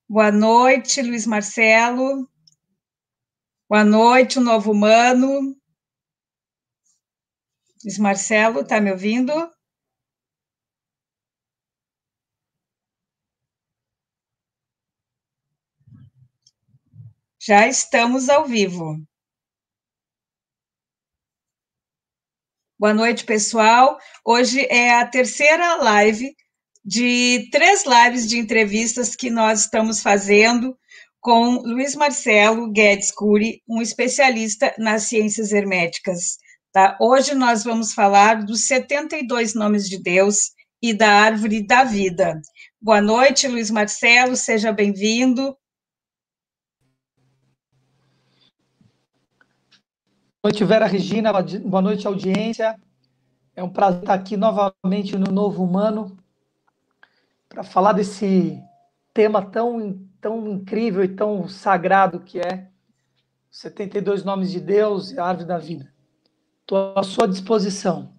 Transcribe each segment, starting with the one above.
Boa noite, Luiz Marcelo. Boa noite, o novo humano. Luiz Marcelo, está me ouvindo? Já estamos ao vivo. Boa noite, pessoal. Hoje é a terceira live de 3 lives de entrevistas que nós estamos fazendo com Luiz Marcelo Guedes Cury, um especialista nas ciências herméticas. Tá? Hoje nós vamos falar dos 72 nomes de Deus e da árvore da vida. Boa noite, Luiz Marcelo, seja bem-vindo. Boa noite, Vera Regina, boa noite, audiência. É um prazer estar aqui novamente no Novo Humano para falar desse tema tão incrível e tão sagrado que é 72 nomes de Deus e a árvore da vida. Estou à sua disposição.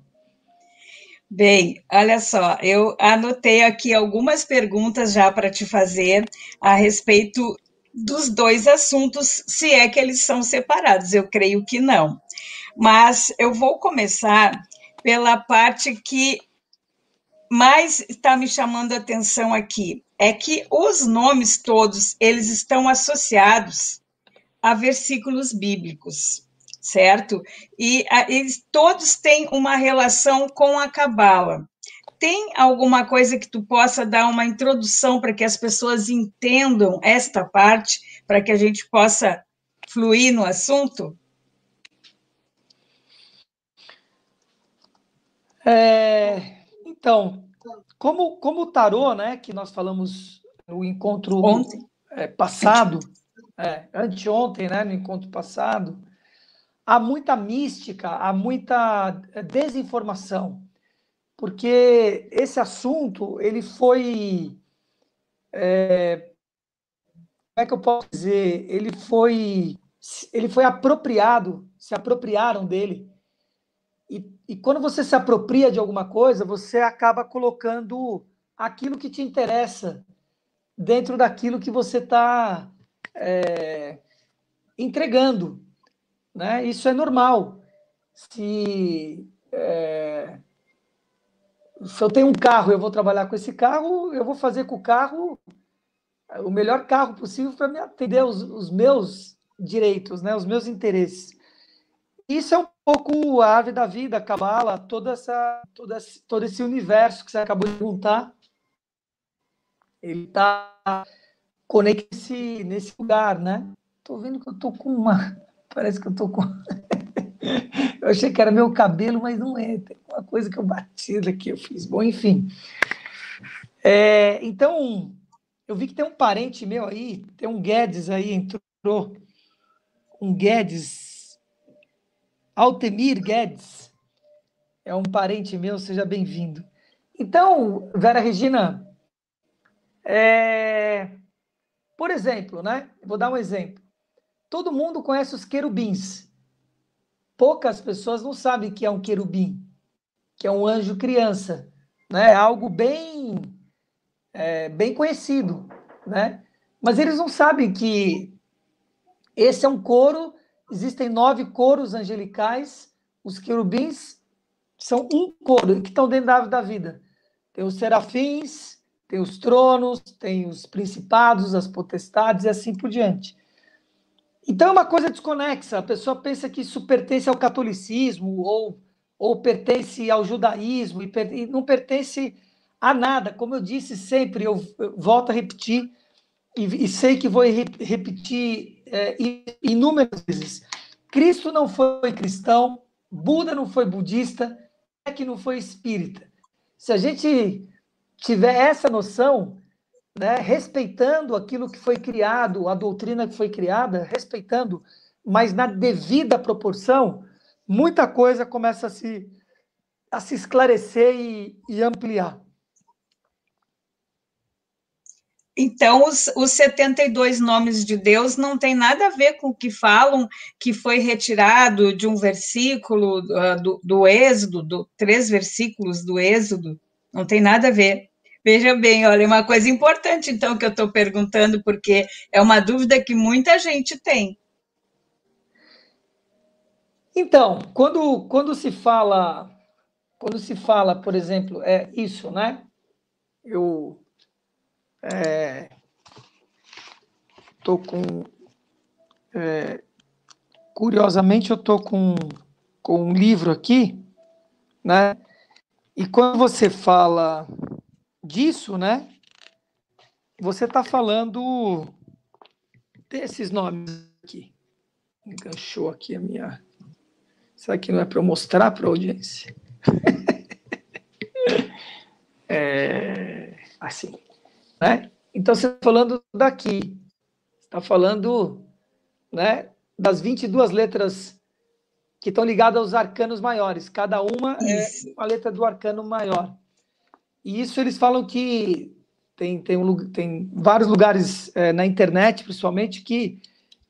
Bem, olha só, eu anotei aqui algumas perguntas já para te fazer a respeito dos dois assuntos, se é que eles são separados, eu creio que não. Mas eu vou começar pela parte que mais está me chamando a atenção aqui, é que os nomes todos, eles estão associados a versículos bíblicos, certo? E eles todos têm uma relação com a Cabala. Tem alguma coisa que tu possa dar uma introdução para que as pessoas entendam esta parte, para que a gente possa fluir no assunto? Então, como o tarô, né, que nós falamos no encontro Ontem. Passado, anteontem, né, no encontro passado, há muita mística, há muita desinformação, porque esse assunto, ele foi, como é que eu posso dizer, ele foi apropriado, se apropriaram dele, e quando você se apropria de alguma coisa, você acaba colocando aquilo que te interessa dentro daquilo que você está entregando, né? Isso é normal. Se eu tenho um carro, eu vou trabalhar com esse carro, eu vou fazer com o carro o melhor carro possível para me atender os meus direitos, né? Os meus interesses. Isso é um pouco a árvore da vida, a Cabala, todo esse universo que você acabou de montar, ele está conectado nesse lugar, né? Tô vendo que eu tô com uma... Parece que eu tô com... Eu achei que era meu cabelo, mas não é. Tem uma coisa que eu bati aqui, eu fiz. Bom, enfim. Então, eu vi que tem um parente meu aí, tem um Guedes aí, entrou. Um Guedes, Altemir Guedes. É um parente meu, seja bem-vindo. Então, Vera Regina, por exemplo, né? Vou dar um exemplo. Todo mundo conhece os querubins. Poucas pessoas não sabem que é um querubim, que é um anjo criança, né? É algo bem conhecido, né? Mas eles não sabem que esse é um coro, existem 9 coros angelicais, os querubins são um coro que estão dentro da árvore da vida. Tem os serafins, tem os tronos, tem os principados, as potestades e assim por diante. Então é uma coisa desconexa, a pessoa pensa que isso pertence ao catolicismo ou pertence ao judaísmo e não pertence a nada. Como eu disse sempre, eu volto a repetir e sei que vou repetir inúmeras vezes. Cristo não foi cristão, Buda não foi budista, que não foi espírita. Se a gente tiver essa noção, né, respeitando aquilo que foi criado, a doutrina que foi criada, respeitando, mas na devida proporção, muita coisa começa a se esclarecer e ampliar. Então, os 72 nomes de Deus não tem nada a ver com o que falam que foi retirado de um versículo do Êxodo, 3 versículos do Êxodo, não tem nada a ver. Veja bem, olha, uma coisa importante, então, que eu estou perguntando, porque é uma dúvida que muita gente tem. Então, quando se fala, por exemplo, é isso, né? Eu tô com, curiosamente, eu tô com um livro aqui, né? E quando você fala disso, né? Você está falando desses nomes aqui. Enganchou aqui a minha. Será que não é para eu mostrar para a audiência? Assim, né? Então você está falando daqui, está falando, né, das 22 letras que estão ligadas aos arcanos maiores. Cada uma é Isso. uma letra do arcano maior. E isso eles falam que tem vários lugares na internet, principalmente, que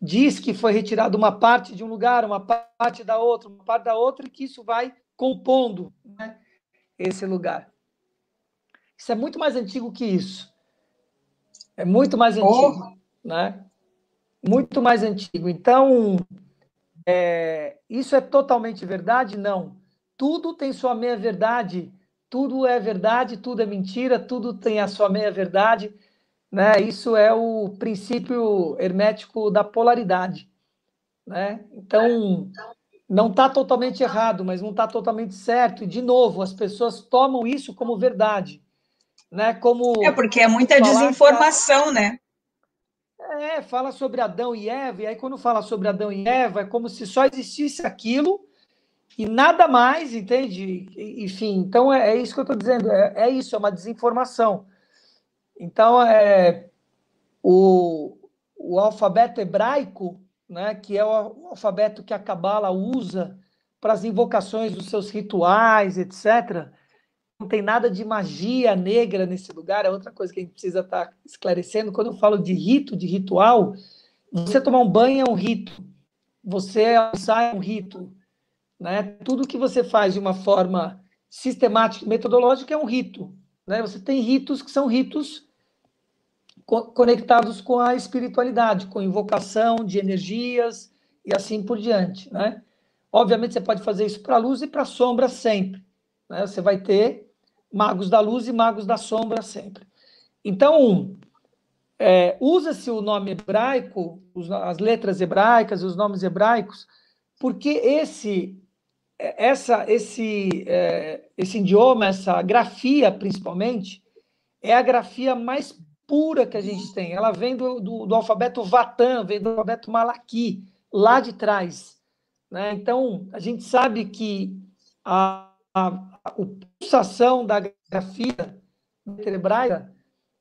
diz que foi retirada uma parte de um lugar, uma parte da outra, uma parte da outra, e que isso vai compondo, né, esse lugar. Isso é muito mais antigo que isso. É muito mais antigo, Oh, né? Muito mais antigo. Então, isso é totalmente verdade? Não. Tudo tem sua meia-verdade. Tudo é verdade, tudo é mentira, tudo tem a sua meia-verdade, né? Isso é o princípio hermético da polaridade, né? Então, não está totalmente errado, mas não está totalmente certo. E, de novo, as pessoas tomam isso como verdade, né? é Como porque é muita falar que desinformação, né? fala sobre Adão e Eva, e aí quando fala sobre Adão e Eva, é como se só existisse aquilo e nada mais, entende? Enfim, então é isso que eu estou dizendo, é isso, é uma desinformação. Então, o, o alfabeto hebraico, né, que é o alfabeto que a Cabala usa para as invocações dos seus rituais, etc., não tem nada de magia negra nesse lugar, é outra coisa que a gente precisa estar esclarecendo. Quando eu falo de rito, de ritual, você tomar um banho é um rito, você almoçar é um rito, né? Tudo que você faz de uma forma sistemática, metodológica é um rito, né? Você tem ritos que são ritos conectados com a espiritualidade, com invocação de energias e assim por diante, né? Obviamente você pode fazer isso para a luz e para a sombra sempre, né? Você vai ter magos da luz e magos da sombra sempre. Então, usa-se o nome hebraico, as letras hebraicas, os nomes hebraicos, porque esse idioma, essa grafia, principalmente, é a grafia mais pura que a gente tem. Ela vem do alfabeto Vatan, vem do alfabeto Malaqui, lá de trás, né? Então, a gente sabe que a pulsação da grafia hebraica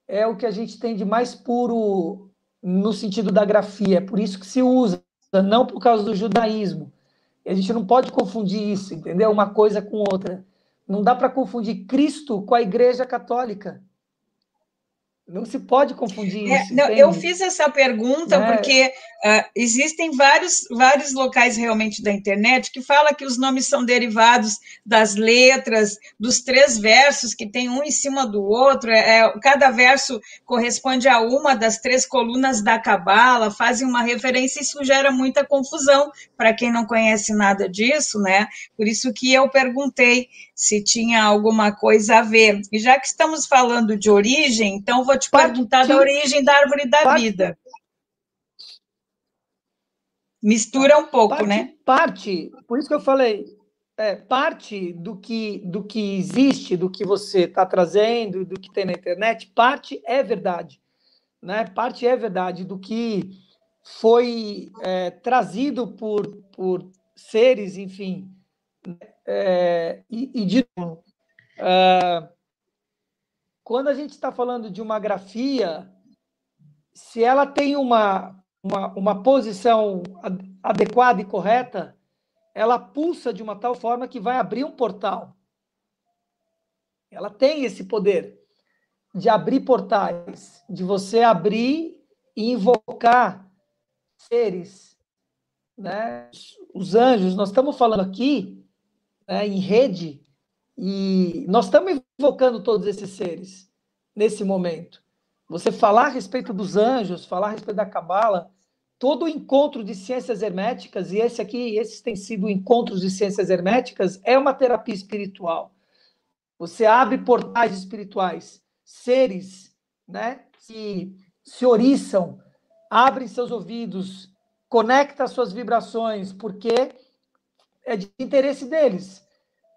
é o que a gente tem de mais puro no sentido da grafia. É por isso que se usa, não por causa do judaísmo. E a gente não pode confundir isso, entendeu? Uma coisa com outra. Não dá para confundir Cristo com a Igreja Católica. Não se pode confundir isso, Não, eu entende? fiz essa pergunta Né? porque existem vários locais realmente da internet que fala que os nomes são derivados das letras, dos três versos que tem um em cima do outro. Cada verso corresponde a uma das três colunas da Cabala, fazem uma referência e isso gera muita confusão para quem não conhece nada disso, né? Por isso que eu perguntei se tinha alguma coisa a ver. E já que estamos falando de origem, então vou te perguntar da Parte, origem da árvore da parte, vida. Mistura um pouco, parte, né? parte. Por isso que eu falei, parte do que existe, do que você está trazendo, do que tem na internet, parte é verdade, né? Parte é verdade do que foi trazido por seres, enfim, e de novo, quando a gente está falando de uma grafia, se ela tem uma posição adequada e correta, ela pulsa de uma tal forma que vai abrir um portal. Ela tem esse poder de abrir portais, de você abrir e invocar seres, né? Os anjos, nós estamos falando aqui, né, em rede, e nós estamos invocando todos esses seres. nesse momento. Você falar a respeito dos anjos, falar a respeito da Cabala, todo o encontro de ciências herméticas, e esses têm sido encontros de ciências herméticas, é uma terapia espiritual. Você abre portais espirituais, seres, né, que se oriçam, abrem seus ouvidos, conecta as suas vibrações, porque é de interesse deles.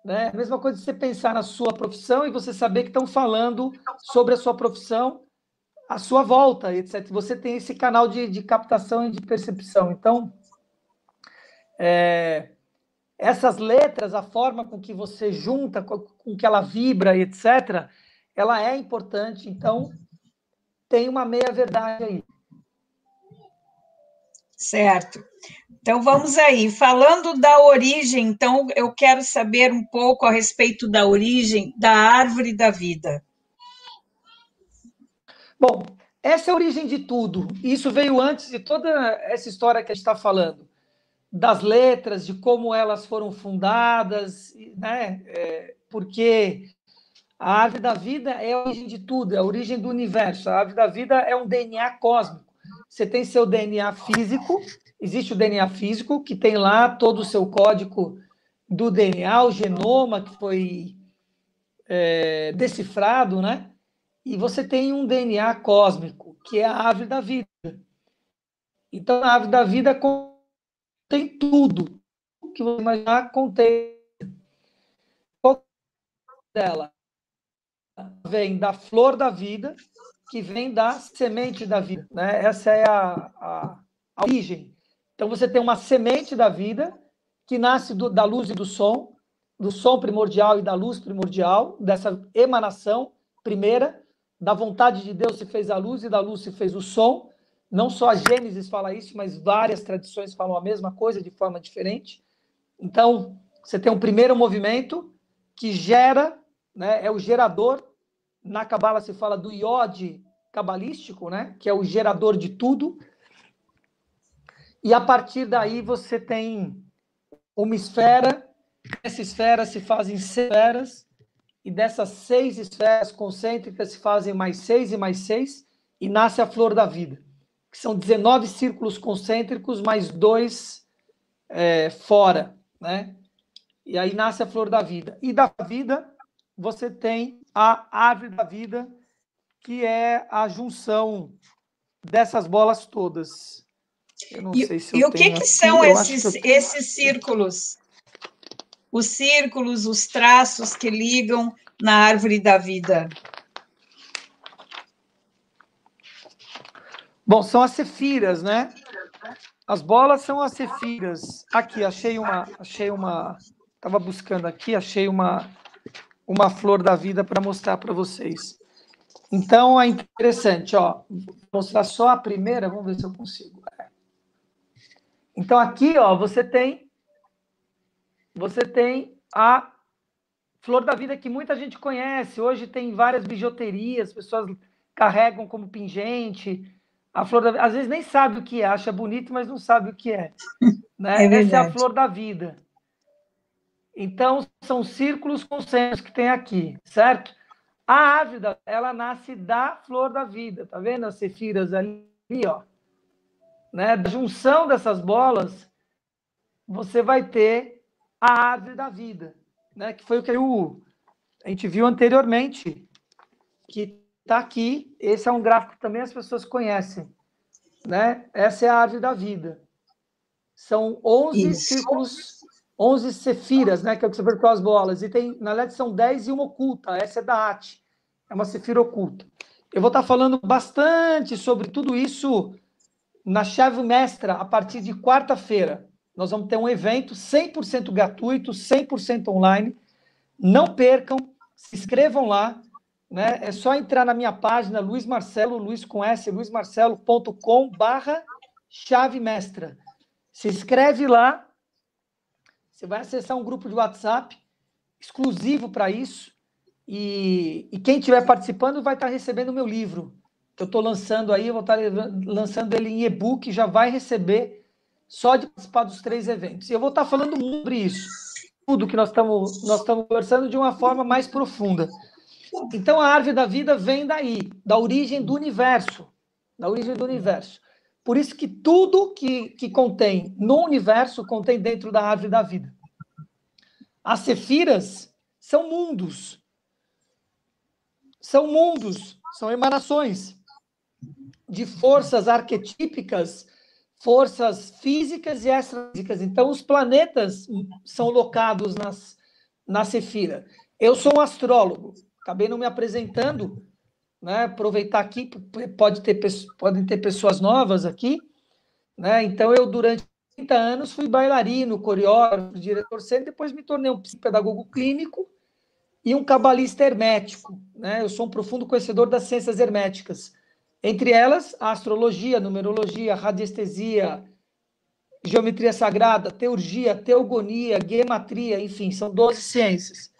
Né? A mesma coisa de você pensar na sua profissão e você saber que estão falando sobre a sua profissão à sua volta, etc. Você tem esse canal de captação e de percepção. Então, essas letras, a forma com que você junta, com que ela vibra, etc., ela é importante. Então, tem uma meia-verdade aí. Certo. Então, vamos aí. Falando da origem, então, eu quero saber um pouco a respeito da origem da árvore da vida. Bom, essa é a origem de tudo. Isso veio antes de toda essa história que a gente está falando, das letras, de como elas foram fundadas, né? Porque a árvore da vida é a origem de tudo, é a origem do universo. A árvore da vida é um DNA cósmico. Você tem seu DNA físico, existe o DNA físico, que tem lá todo o seu código do DNA, o genoma que foi decifrado, né? E você tem um DNA cósmico, que é a árvore da vida. Então, a árvore da vida contém tudo que você imaginar, contém. Qual dela? Vem da flor da vida, que vem da semente da vida. Né? Essa é a origem. Então, você tem uma semente da vida, que nasce da luz e do som primordial e da luz primordial, dessa emanação primeira, da vontade de Deus se fez a luz e da luz se fez o som. Não só a Gênesis fala isso, mas várias tradições falam a mesma coisa de forma diferente. Então, você tem um primeiro movimento que gera, né, é o gerador. Na Cabala se fala do iode cabalístico, né, que é o gerador de tudo. E a partir daí você tem uma esfera, essa esfera se fazem 6 esferas, e dessas 6 esferas concêntricas se fazem mais 6 e mais 6, e nasce a flor da vida, que são 19 círculos concêntricos, mais 2 fora, né? E aí nasce a flor da vida. E da vida, você tem a árvore da vida, que é a junção dessas bolas todas. Eu não sei se eu o que tenho aqui. São Eu acho que esses círculos? Os círculos, os traços que ligam na árvore da vida. Bom, são as cefiras, né? As bolas são as cefiras. Aqui, achei uma. Estava buscando aqui, achei uma flor da vida para mostrar para vocês. Então, é interessante, ó. Vou mostrar só a primeira, vamos ver se eu consigo. Então, aqui, ó, você tem a flor da vida que muita gente conhece. Hoje tem várias bijuterias, pessoas carregam como pingente. A flor da vida, às vezes nem sabe o que é, acha bonito, mas não sabe o que é. Né? Essa é a flor da vida. Então, são círculos concêntricos que tem aqui, certo? A árvore, ela nasce da flor da vida, tá vendo as cefiras ali, ó? Né? Da junção dessas bolas, você vai ter a árvore da vida, né? Que foi o que a gente viu anteriormente, que está aqui. Esse é um gráfico que também as pessoas conhecem, né? Essa é a árvore da vida. São 11 círculos, 11 cefiras, né? Que é o que você perguntou as bolas. E tem, na verdade, são 10 e uma oculta. Essa é da Ati. É uma cefira oculta. Eu vou estar falando bastante sobre tudo isso na Chave Mestra a partir de quarta-feira. Nós vamos ter um evento 100% gratuito, 100% online. Não percam, se inscrevam lá. Né? É só entrar na minha página, Luiz Marcelo, Luiz com S, luizmarcelo.com/chave mestra. Se inscreve lá, você vai acessar um grupo de WhatsApp exclusivo para isso, e quem estiver participando vai estar recebendo o meu livro, que eu estou lançando aí, eu vou estar lançando ele em e-book, já vai receber só de participar dos 3 eventos. E eu vou estar falando sobre isso, tudo que nós estamos conversando de uma forma mais profunda. Então, a árvore da vida vem daí, da origem do universo. Da origem do universo. Por isso que tudo que contém no universo contém dentro da árvore da vida. As sefiras são mundos. São mundos, são emanações de forças arquetípicas, forças físicas e extrafísicas. Então, os planetas são locados na Sefira. Eu sou um astrólogo, acabei não me apresentando, né? Aproveitar aqui, podem ter pessoas novas aqui, né? Então, eu, durante 30 anos, fui bailarino, coreógrafo, diretor cênico, depois me tornei um psicopedagogo clínico e um cabalista hermético, né? Eu sou um profundo conhecedor das ciências herméticas. Entre elas, a astrologia, a numerologia, a radiestesia, geometria sagrada, teurgia, teogonia, gematria, enfim, são 12 ciências.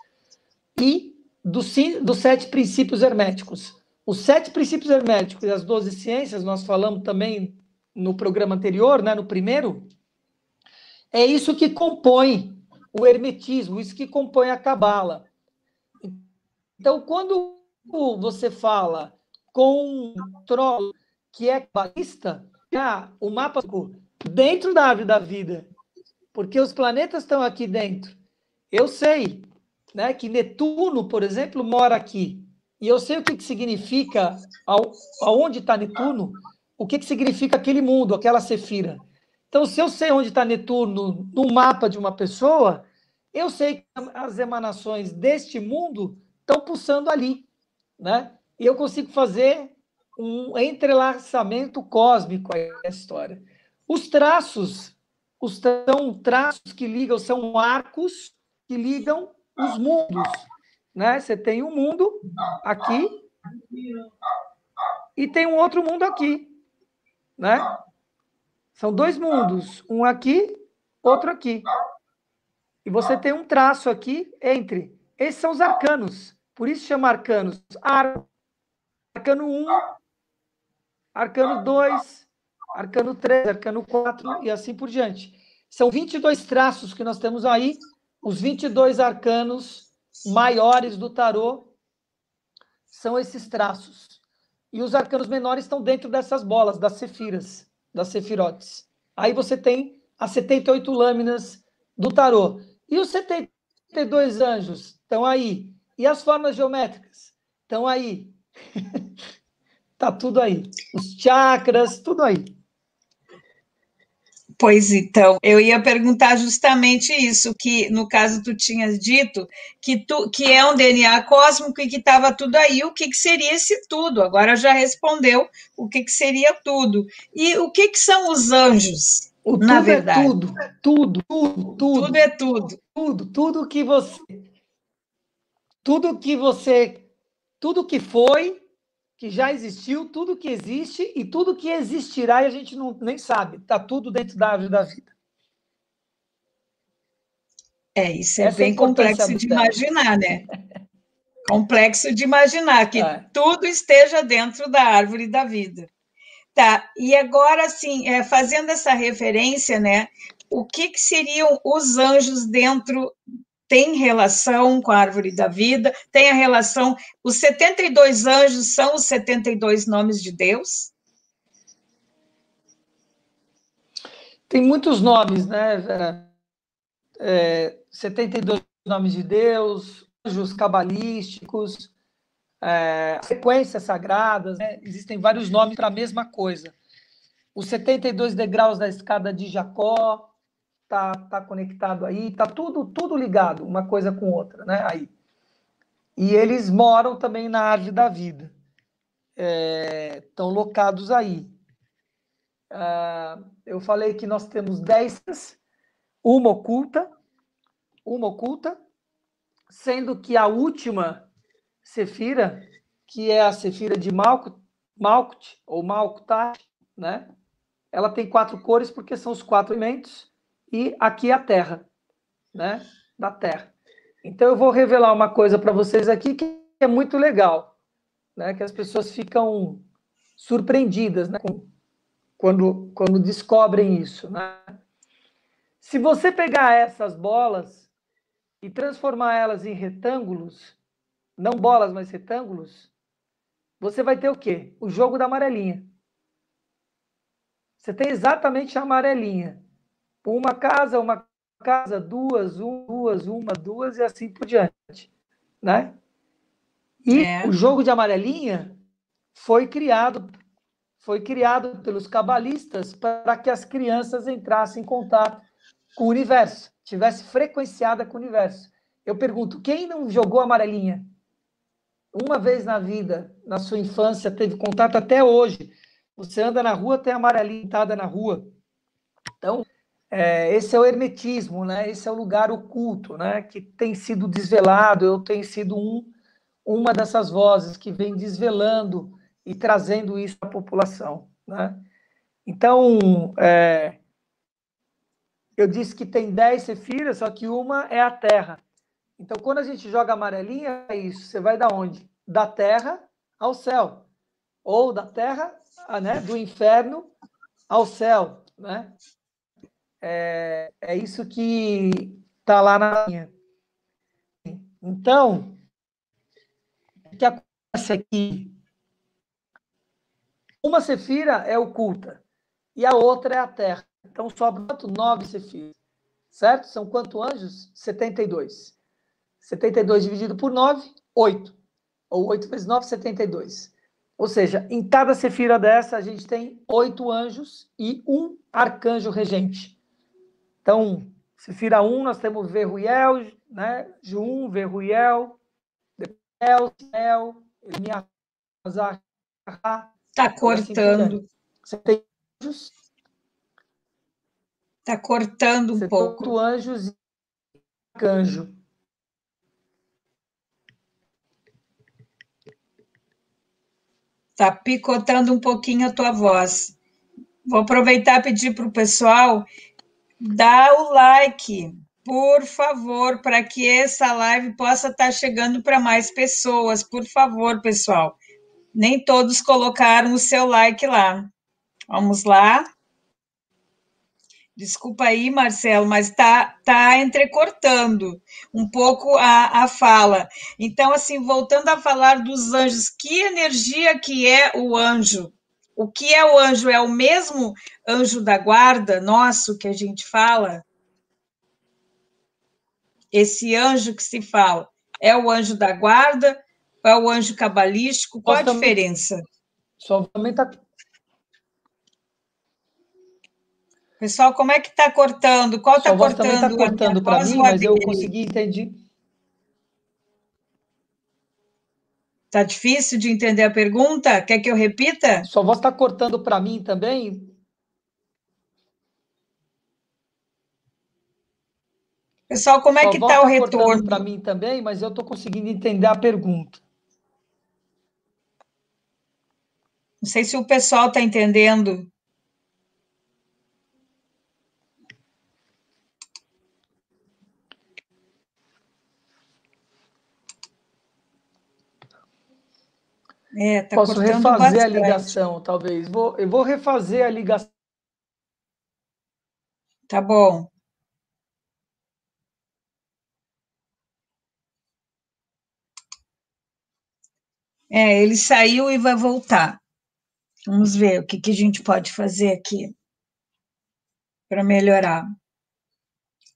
E dos 7 princípios herméticos. Os 7 princípios herméticos e as 12 ciências, nós falamos também no programa anterior, né, no primeiro, é isso que compõe o hermetismo, isso que compõe a cabala. Então, quando você fala com um troll que é cabalista, o mapa dentro da árvore da vida, porque os planetas estão aqui dentro. Eu sei, né, que Netuno, por exemplo, mora aqui. E eu sei o que significa, aonde está Netuno, o que significa aquele mundo, aquela Sefira. Então, se eu sei onde está Netuno no mapa de uma pessoa, eu sei que as emanações deste mundo estão pulsando ali, né? E eu consigo fazer um entrelaçamento cósmico a essa história. Os traços, são traços que ligam, são arcos que ligam os mundos, né? Você tem um mundo aqui e tem um outro mundo aqui, né? São 2 mundos, um aqui, outro aqui. E você tem um traço aqui entre. Esses são os arcanos. Por isso chama arcanos. Arcano 1, arcano 2, arcano 3, arcano 4 e assim por diante. São 22 traços que nós temos aí, os 22 arcanos maiores do tarô são esses traços. E os arcanos menores estão dentro dessas bolas, das sefiras, das sefirotes. Aí você tem as 78 lâminas do tarô. E os 72 anjos estão aí. E as formas geométricas estão aí. Tá tudo aí. Os chakras, tudo aí. Pois então, eu ia perguntar justamente isso, que no caso tu tinhas dito que é um DNA cósmico e que estava tudo aí. O que seria esse tudo? Agora já respondeu o que seria tudo. E o que são os anjos, O na tudo é verdade? tudo, tudo, tudo, tudo, Tudo é tudo. tudo que você, tudo que você, tudo que foi, que já existiu, tudo que existe e tudo que existirá e a gente não, nem sabe. Está tudo dentro da árvore da vida. Isso é Essa é a bem importância complexo de dela. imaginar, né? Complexo de imaginar que É. tudo esteja dentro da árvore da vida. Tá, e agora, assim, fazendo essa referência, né, o que seriam os anjos dentro, tem relação com a árvore da vida, tem a relação, os 72 anjos são os 72 nomes de Deus? Tem muitos nomes, né, Vera? 72 nomes de Deus, anjos cabalísticos, sequências sagradas, né? Existem vários nomes para a mesma coisa. Os 72 degraus da escada de Jacó tá conectado aí, tá tudo ligado, uma coisa com outra, né? Aí. E eles moram também na árvore da vida. Estão locados aí. Eu falei que nós temos 10, uma oculta, sendo que a última Sefira, que é a Sefira de Malkut, ou Malkutat, né? Ela tem 4 cores porque são os 4 elementos, e aqui é a Terra, né? Da Terra. Então eu vou revelar uma coisa para vocês aqui que é muito legal, né? Que as pessoas ficam surpreendidas, né? Quando descobrem isso, né? Se você pegar essas bolas e transformar elas em retângulos, não bolas, mas retângulos, você vai ter o quê? O jogo da amarelinha. Você tem exatamente a amarelinha. Uma casa, duas, uma, duas, e assim por diante, né? E o jogo de amarelinha foi criado pelos cabalistas para que as crianças entrassem em contato com o universo, tivesse frequenciada com o universo. Eu pergunto, quem não jogou amarelinha? Uma vez na vida, na sua infância, teve contato até hoje. Você anda na rua, tem amarelinha pintada na rua. Então, esse é o hermetismo, né? Esse é o lugar oculto, né? Que tem sido desvelado. Eu tenho sido uma dessas vozes que vem desvelando e trazendo isso à população, né? Então, eu disse que tem 10 sefiras, só que uma é a Terra. Então, quando a gente joga amarelinha, é isso. Você vai da onde? Da Terra ao céu. Ou da Terra, né? Do inferno ao céu, né? É isso que está lá na linha. Então, o que acontece aqui? Uma sefira é oculta e a outra é a Terra. Então, sobram 9 sefiras, certo? São quantos anjos? 72. 72 dividido por 9, 8. Ou 8 vezes 9, 72. Ou seja, em cada sefira dessa, a gente tem 8 anjos e um arcanjo regente. Então, sefira 1, nós temos Verruiel, né? Jum, Verruiel, El, Elmiazar, Tá e assim por diante. cortando. Você tem anjos, Tá cortando um você tem 8 pouco. anjos e arcanjo. Tá picotando um pouquinho a tua voz. Vou aproveitar e pedir para o pessoal dar o like, por favor, para que essa live possa estar chegando para mais pessoas. Por favor, pessoal. Nem todos colocaram o seu like lá. Vamos lá. Desculpa aí, Marcelo, mas tá entrecortando um pouco a fala. Então, assim, voltando a falar dos anjos, que energia que é o anjo? O que é o anjo? É o mesmo anjo da guarda nosso que a gente fala? Esse anjo que se fala é o anjo da guarda? É o anjo cabalístico? Qual a diferença? Só também está. Pessoal, como é que está cortando? Qual está Sua voz também está cortando? A minha cortando para voz mim, ou a mas eu dele? consegui entender. Está difícil de entender a pergunta? Quer que eu repita? Sua voz está cortando para mim também. Pessoal, como é Sua que voz está o está cortando para retorno? mim também, mas eu estou conseguindo entender a pergunta. Não sei se o pessoal está entendendo. Está Posso cortando refazer a bastante. ligação, talvez. Eu vou refazer a ligação. Tá bom. Ele saiu e vai voltar. Vamos ver o que a gente pode fazer aqui para melhorar.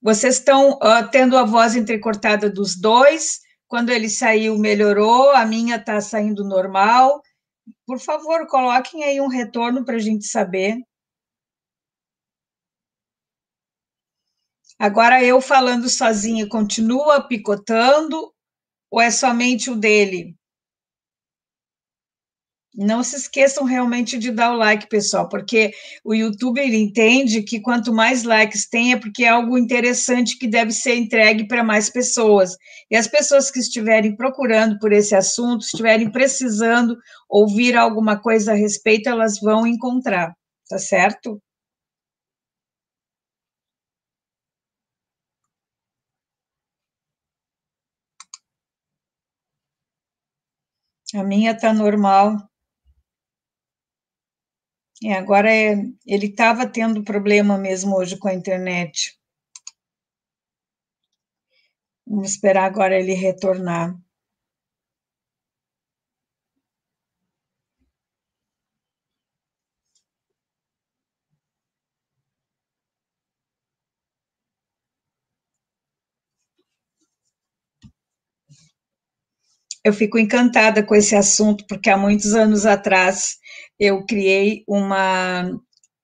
Vocês estão tendo a voz entrecortada dos dois. Quando ele saiu, melhorou. A minha está saindo normal. Por favor, coloquem aí um retorno para a gente saber. Agora, eu falando sozinha, continua picotando ou é somente o dele? Não se esqueçam realmente de dar o like, pessoal, porque o YouTube ele entende que quanto mais likes tem, é porque é algo interessante que deve ser entregue para mais pessoas. E as pessoas que estiverem procurando por esse assunto, estiverem precisando ouvir alguma coisa a respeito, elas vão encontrar, tá certo? A minha está normal. Agora ele estava tendo problema mesmo hoje com a internet. Vamos esperar agora ele retornar. Eu fico encantada com esse assunto, porque há muitos anos atrás eu criei uma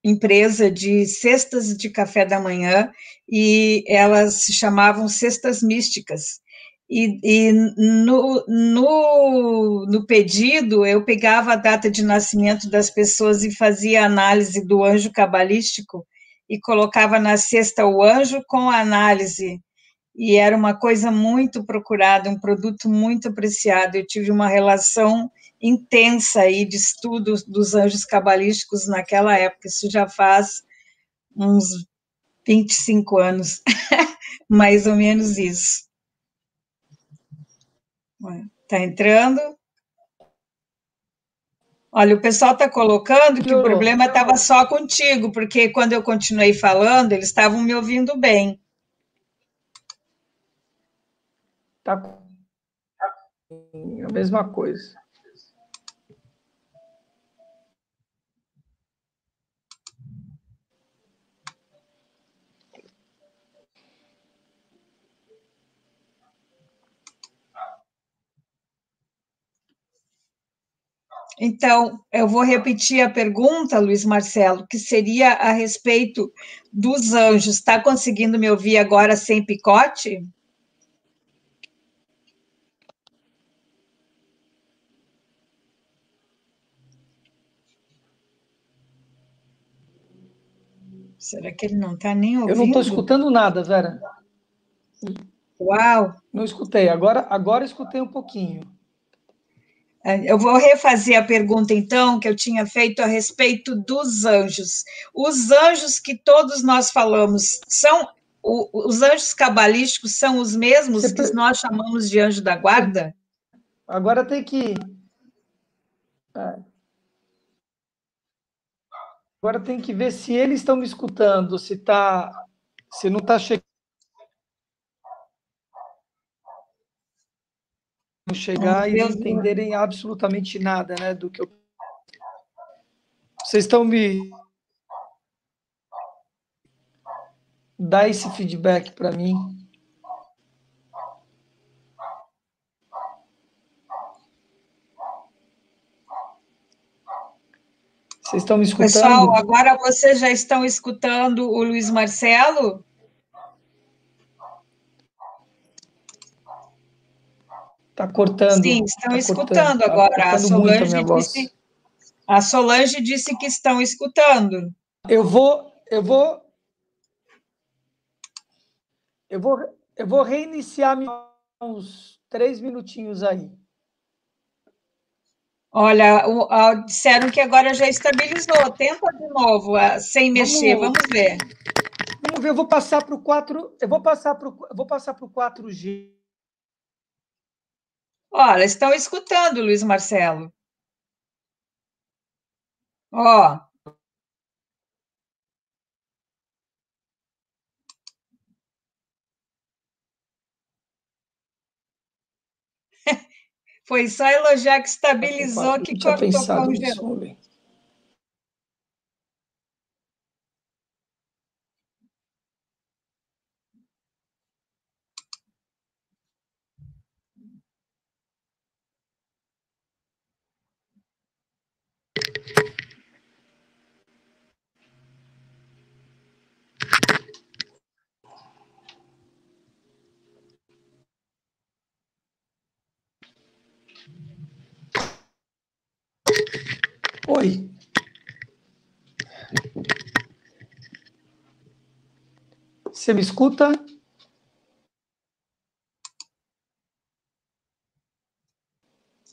empresa de cestas de café da manhã e elas se chamavam Cestas Místicas. E no pedido eu pegava a data de nascimento das pessoas e fazia análise do anjo cabalístico e colocava na cesta o anjo com a análise e era uma coisa muito procurada, um produto muito apreciado. Eu tive uma relação intensa aí de estudo dos anjos cabalísticos naquela época, isso já faz uns 25 anos, mais ou menos isso. Está entrando? Olha, o pessoal está colocando que o problema estava só contigo, porque quando eu continuei falando, eles estavam me ouvindo bem. Tá a mesma coisa. Então, eu vou repetir a pergunta, Luiz Marcelo, que seria a respeito dos anjos. Está conseguindo me ouvir agora sem picote? Será que ele não está nem ouvindo? Eu não estou escutando nada, Vera. Uau! Não escutei. Agora escutei um pouquinho. Eu vou refazer a pergunta, então, que eu tinha feito a respeito dos anjos. Os anjos que todos nós falamos são os anjos cabalísticos são os mesmos que nós chamamos de anjo da guarda? Agora tem que. Agora tem que ver se eles estão me escutando, se não está chegando. Chegar e não entenderem absolutamente nada, né, do que eu. Vocês estão me. Dá esse feedback para mim. Vocês estão me escutando? Pessoal, agora vocês já estão escutando o Luiz Marcelo? Está cortando. Sim, estão tá escutando cortando, agora. Tá cortando muito a minha voz. A Solange disse que estão escutando. Eu vou reiniciar uns 3 minutinhos aí. Olha, disseram que agora já estabilizou. Tenta de novo, sem mexer. Vamos ver. Vamos ver, eu vou passar para o 4. Eu vou passar para o 4G. Olha, estão escutando, Luiz Marcelo. Ó. Foi só elogiar que estabilizou, que cortou, congelou. Oi. Você me escuta?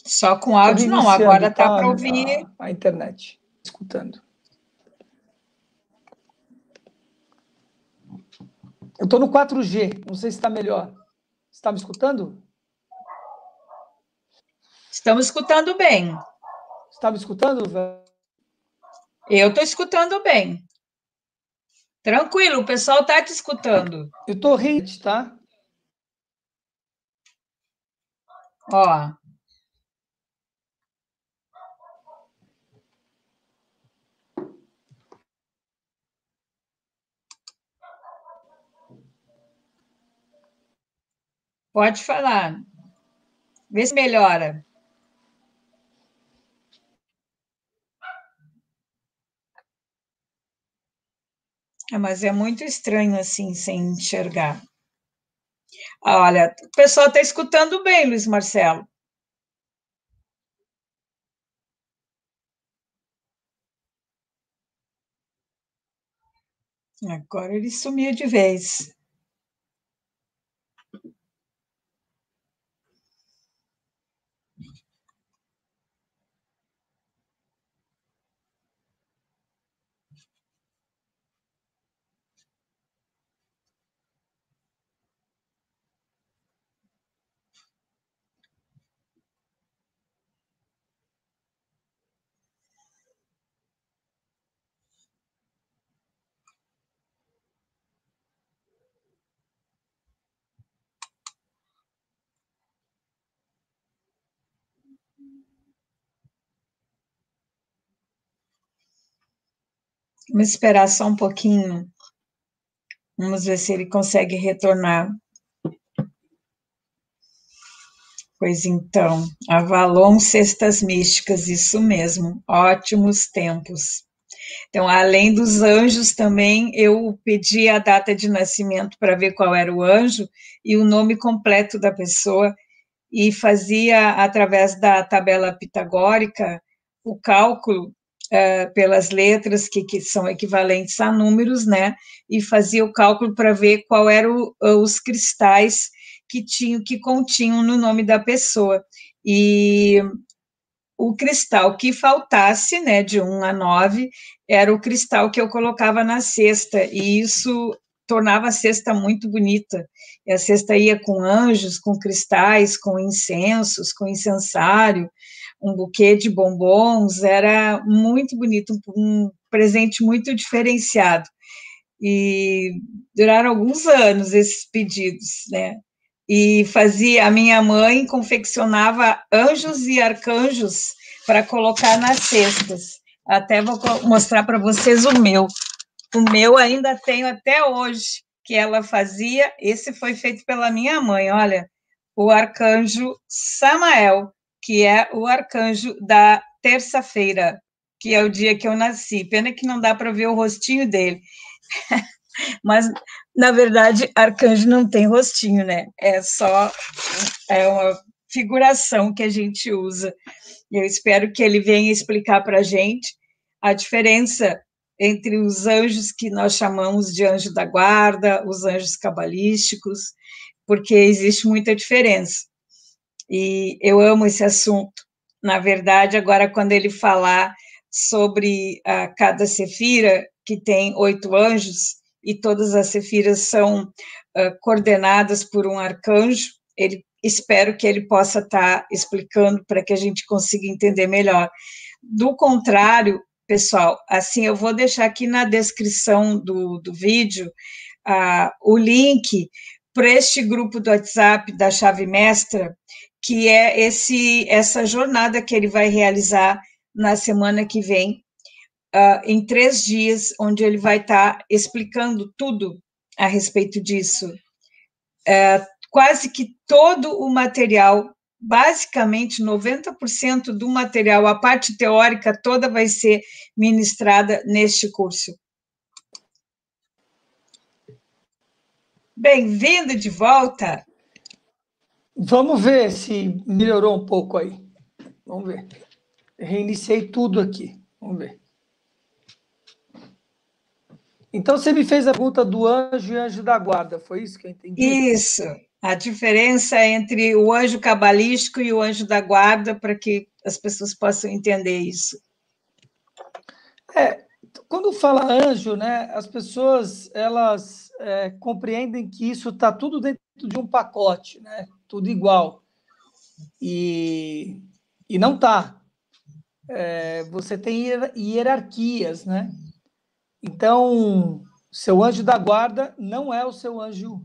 Só com áudio não, agora está para ouvir. A internet, escutando. Eu estou no 4G, não sei se está melhor. Você está me escutando? Estamos escutando bem. Você está me escutando, velho? Eu estou escutando bem. Tranquilo, o pessoal está te escutando. Eu estou rindo, tá? Ó. Pode falar. Vê se melhora. Mas é muito estranho assim, sem enxergar. Olha, o pessoal está escutando bem, Luiz Marcelo. Agora ele sumiu de vez. Vamos esperar só um pouquinho. Vamos ver se ele consegue retornar. Pois então, Avalon Cestas Místicas, isso mesmo, ótimos tempos. Então, além dos anjos também, eu pedi a data de nascimento para ver qual era o anjo e o nome completo da pessoa, e fazia, através da tabela pitagórica, o cálculo pelas letras que são equivalentes a números, né? E fazia o cálculo para ver qual eram os cristais que continham no nome da pessoa. E o cristal que faltasse, né, de 1 a 9, era o cristal que eu colocava na cesta, e isso tornava a cesta muito bonita. E a cesta ia com anjos, com cristais, com incensos, com incensário, um buquê de bombons, era muito bonito, um presente muito diferenciado. E duraram alguns anos esses pedidos, né? E fazia, a minha mãe confeccionava anjos e arcanjos para colocar nas cestas. Até vou mostrar para vocês o meu. O meu ainda tenho até hoje, que ela fazia. Esse foi feito pela minha mãe, olha, o arcanjo Samael, que é o arcanjo da terça-feira, que é o dia que eu nasci. Pena que não dá para ver o rostinho dele. Mas, na verdade, arcanjo não tem rostinho, né? É uma figuração que a gente usa. Eu espero que ele venha explicar para a gente a diferença entre os anjos que nós chamamos de anjo da guarda, os anjos cabalísticos, porque existe muita diferença. E eu amo esse assunto. Na verdade, agora, quando ele falar sobre cada sefira, que tem 8 anjos, e todas as sefiras são coordenadas por um arcanjo, espero que ele possa estar explicando para que a gente consiga entender melhor. Do contrário, pessoal, assim, eu vou deixar aqui na descrição do vídeo o link para este grupo do WhatsApp da Chave Mestra, que é essa jornada que ele vai realizar na semana que vem, em 3 dias, onde ele vai estar explicando tudo a respeito disso. Quase que todo o material, basicamente 90% do material, a parte teórica toda vai ser ministrada neste curso. Bem-vindo de volta. Vamos ver se melhorou um pouco aí. Vamos ver. Reiniciei tudo aqui. Vamos ver. Então, você me fez a pergunta do anjo e anjo da guarda, foi isso que eu entendi? Isso, a diferença entre o anjo cabalístico e o anjo da guarda, para que as pessoas possam entender isso. Quando fala anjo, né, as pessoas elas compreendem que isso está tudo dentro de um pacote, né, tudo igual. E não está. Você tem hierarquias, né? Então, seu anjo da guarda não é o seu anjo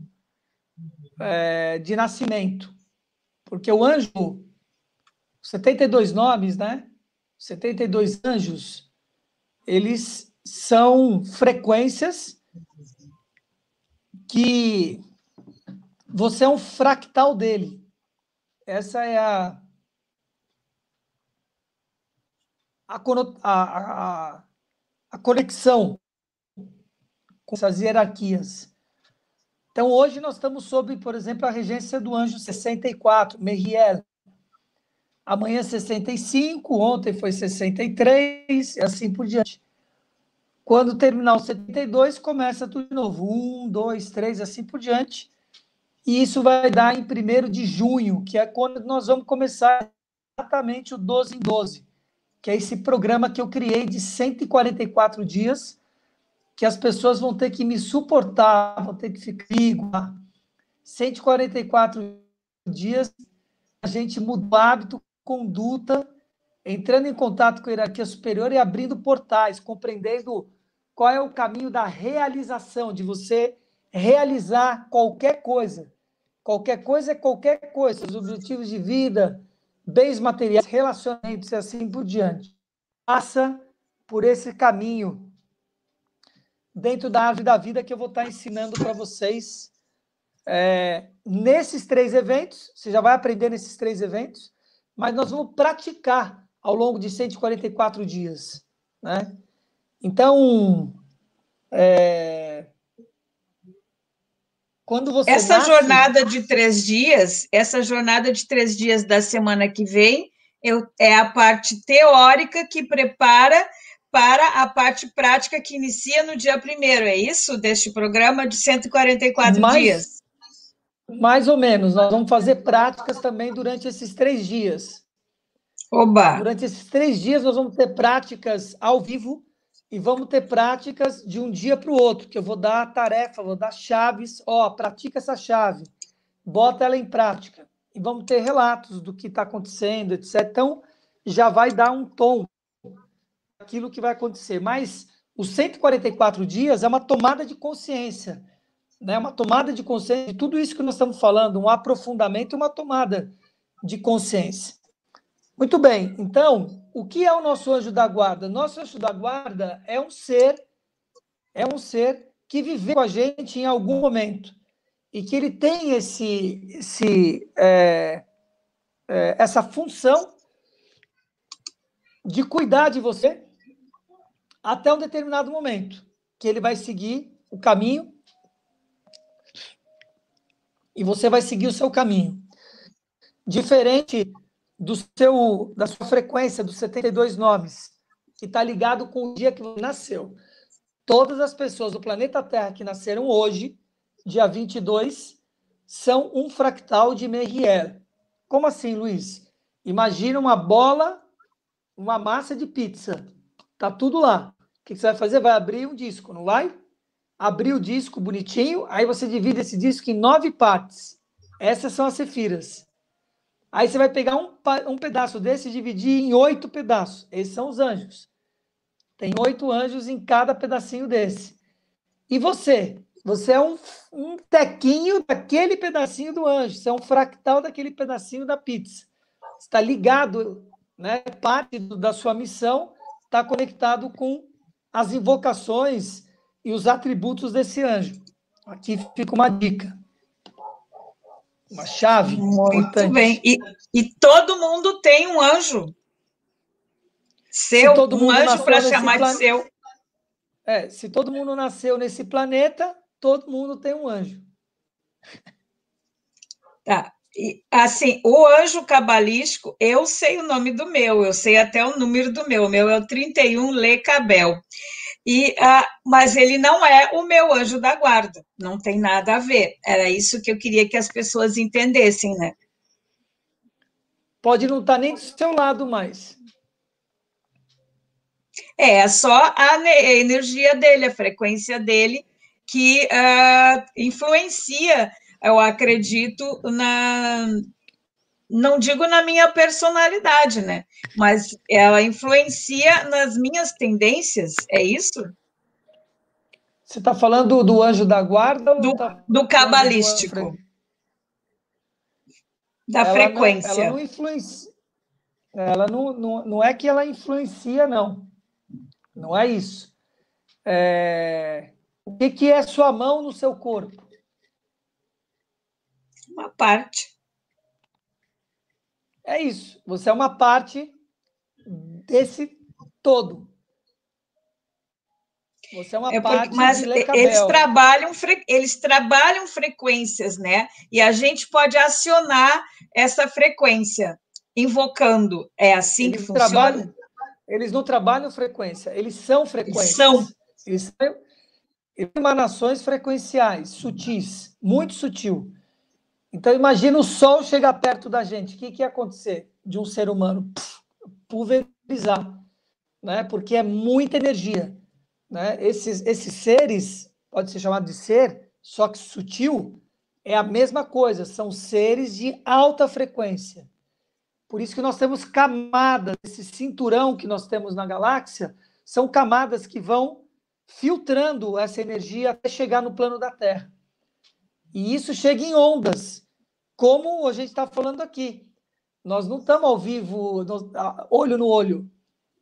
de nascimento. Porque o anjo, 72 nomes, né? 72 anjos, eles são frequências que você é um fractal dele. essa é a conexão com essas hierarquias. Então, hoje nós estamos sob, por exemplo, a regência do anjo 64, Meriel. Amanhã 65, ontem foi 63, e assim por diante. Quando terminar o 72, começa tudo de novo. 1, 2, 3, assim por diante. E isso vai dar em 1º de junho, que é quando nós vamos começar exatamente o 12 em 12, que é esse programa que eu criei de 144 dias, que as pessoas vão ter que me suportar, vão ter que ficar comigo. 144 dias, a gente muda o hábito, conduta, entrando em contato com a hierarquia superior e abrindo portais, compreendendo qual é o caminho da realização, de você realizar qualquer coisa. Qualquer coisa é qualquer coisa, os objetivos de vida, bens materiais, relacionamentos e assim por diante. Passa por esse caminho dentro da árvore da vida que eu vou estar ensinando para vocês nesses 3 eventos. Você já vai aprender nesses 3 eventos, mas nós vamos praticar ao longo de 144 dias, né? Então, quando você Essa nasce... jornada de 3 dias da semana que vem, é a parte teórica que prepara para a parte prática que inicia no dia 1º, é isso? Deste programa de 144 dias? Mais ou menos. Nós vamos fazer práticas também durante esses 3 dias. Oba! Durante esses 3 dias, nós vamos ter práticas ao vivo e vamos ter práticas de um dia para o outro, que eu vou dar a tarefa, vou dar chaves. Pratica essa chave, bota ela em prática. E vamos ter relatos do que está acontecendo, etc. Então, já vai dar um tom daquilo que vai acontecer. Mas os 144 dias é uma tomada de consciência, né? Uma tomada de consciência de tudo isso que nós estamos falando, um aprofundamento e uma tomada de consciência. Muito bem, então, o que é o nosso anjo da guarda? Nosso anjo da guarda é um ser que viveu com a gente em algum momento e que ele tem essa função de cuidar de você até um determinado momento, que ele vai seguir o caminho e você vai seguir o seu caminho. Diferente da sua frequência, dos 72 nomes, que está ligado com o dia que você nasceu. Todas as pessoas do planeta Terra que nasceram hoje, dia 22, são um fractal de Meriel. Como assim, Luiz? Imagina uma bola, uma massa de pizza. Tá tudo lá. O que você vai fazer? Vai abrir um disco, não vai? Abrir o disco bonitinho, aí você divide esse disco em 9 partes. Essas são as sefiras. Aí você vai pegar um pedaço desse e dividir em 8 pedaços. Esses são os anjos. Tem 8 anjos em cada pedacinho desse. E você? Você é um tequinho daquele pedacinho do anjo. Você é um fractal daquele pedacinho da pizza. Está ligado, né? Parte da sua missão está conectado com as invocações e os atributos desse anjo. Aqui fica uma dica. Uma chave Muito importante. bem. E todo mundo tem um anjo seu, um anjo para chamar de seu. Se todo mundo nasceu nesse planeta, todo mundo tem um anjo. Tá. E, assim, o anjo cabalístico, eu sei o nome do meu, eu sei até o número do meu. O meu é o 31 Lecabel. Mas ele não é o meu anjo da guarda, não tem nada a ver. Era isso que eu queria que as pessoas entendessem, né? Pode não estar nem do seu lado mais. É só a energia dele, a frequência dele que influencia, eu acredito, não digo na minha personalidade, né? Mas ela influencia nas minhas tendências, é isso? Você está falando do anjo da guarda ou Do cabalístico, da ela frequência. não influencia. Não é que ela influencia, não. Não é isso. O que é sua mão no seu corpo? Uma parte. é isso. Você é uma parte desse todo. Você é uma parte mas de Lecabel. eles trabalham frequências, né? E a gente pode acionar essa frequência, invocando. É assim que funciona? Eles não trabalham frequência, eles são Eles são. frequências. Eles são emanações frequenciais, sutis, muito sutil. Então, imagina o Sol chegar perto da gente. O que ia acontecer de um ser humano? Pulverizar, né? Porque é muita energia. Né? Esses seres, pode ser chamado de ser, só que sutil, é a mesma coisa, são seres de alta frequência. Por isso que nós temos camadas, esse cinturão que nós temos na galáxia, são camadas que vão filtrando essa energia até chegar no plano da Terra. E isso chega em ondas, como a gente está falando aqui. Nós não estamos ao vivo, olho no olho,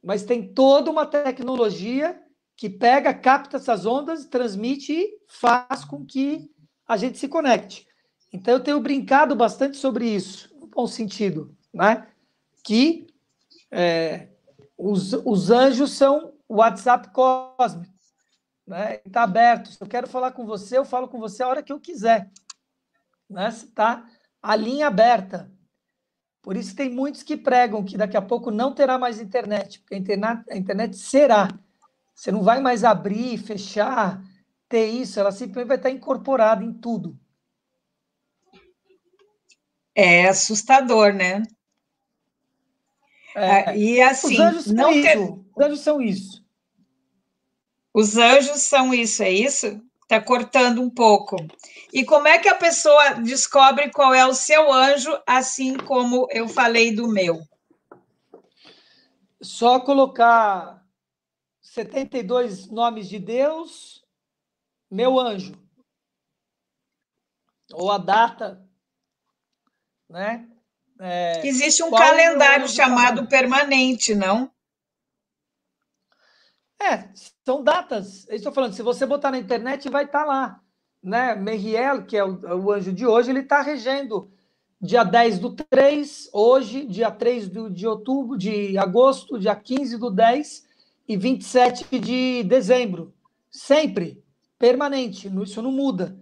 mas tem toda uma tecnologia que pega, capta essas ondas, transmite e faz com que a gente se conecte. Então, eu tenho brincado bastante sobre isso, no bom sentido, né? Que os anjos são o WhatsApp cósmico, né? Está aberto. Se eu quero falar com você, eu falo com você a hora que eu quiser. Né? Está a linha aberta. Por isso tem muitos que pregam que daqui a pouco não terá mais internet, porque a internet será. Você não vai mais abrir, fechar, ter isso, ela simplesmente vai estar incorporada em tudo. É assustador, né? E Os assim, anjos são não ter. isso. Os anjos são isso. Os anjos são isso, é isso? Está cortando um pouco. E como é que a pessoa descobre qual é o seu anjo, assim como eu falei do meu? Só colocar 72 nomes de Deus, meu anjo. Ou a data, né? Existe um Qual o meu calendário anjo chamado chamado? permanente, não? São datas. Eu estou falando, se você botar na internet, vai estar lá. Né? Meriel, que é o anjo de hoje, ele está regendo dia 10/3, hoje, dia 3 de outubro, de agosto, dia 15/10 e 27 de dezembro. Sempre, permanente, isso não muda.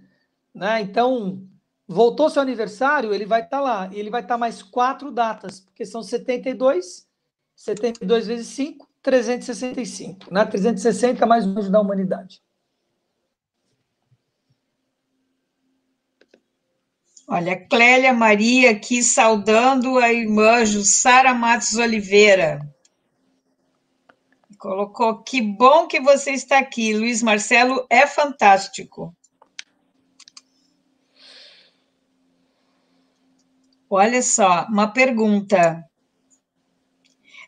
Né? Então, voltou seu aniversário, ele vai estar lá. E ele vai estar mais 4 datas, porque são 72, 72 vezes 5, 365. Né? 360 mais um anjo da humanidade. Olha, Clélia Maria aqui saudando a irmã Jussara Matos Oliveira. Colocou, que bom que você está aqui. Luiz Marcelo é fantástico. Olha só, uma pergunta.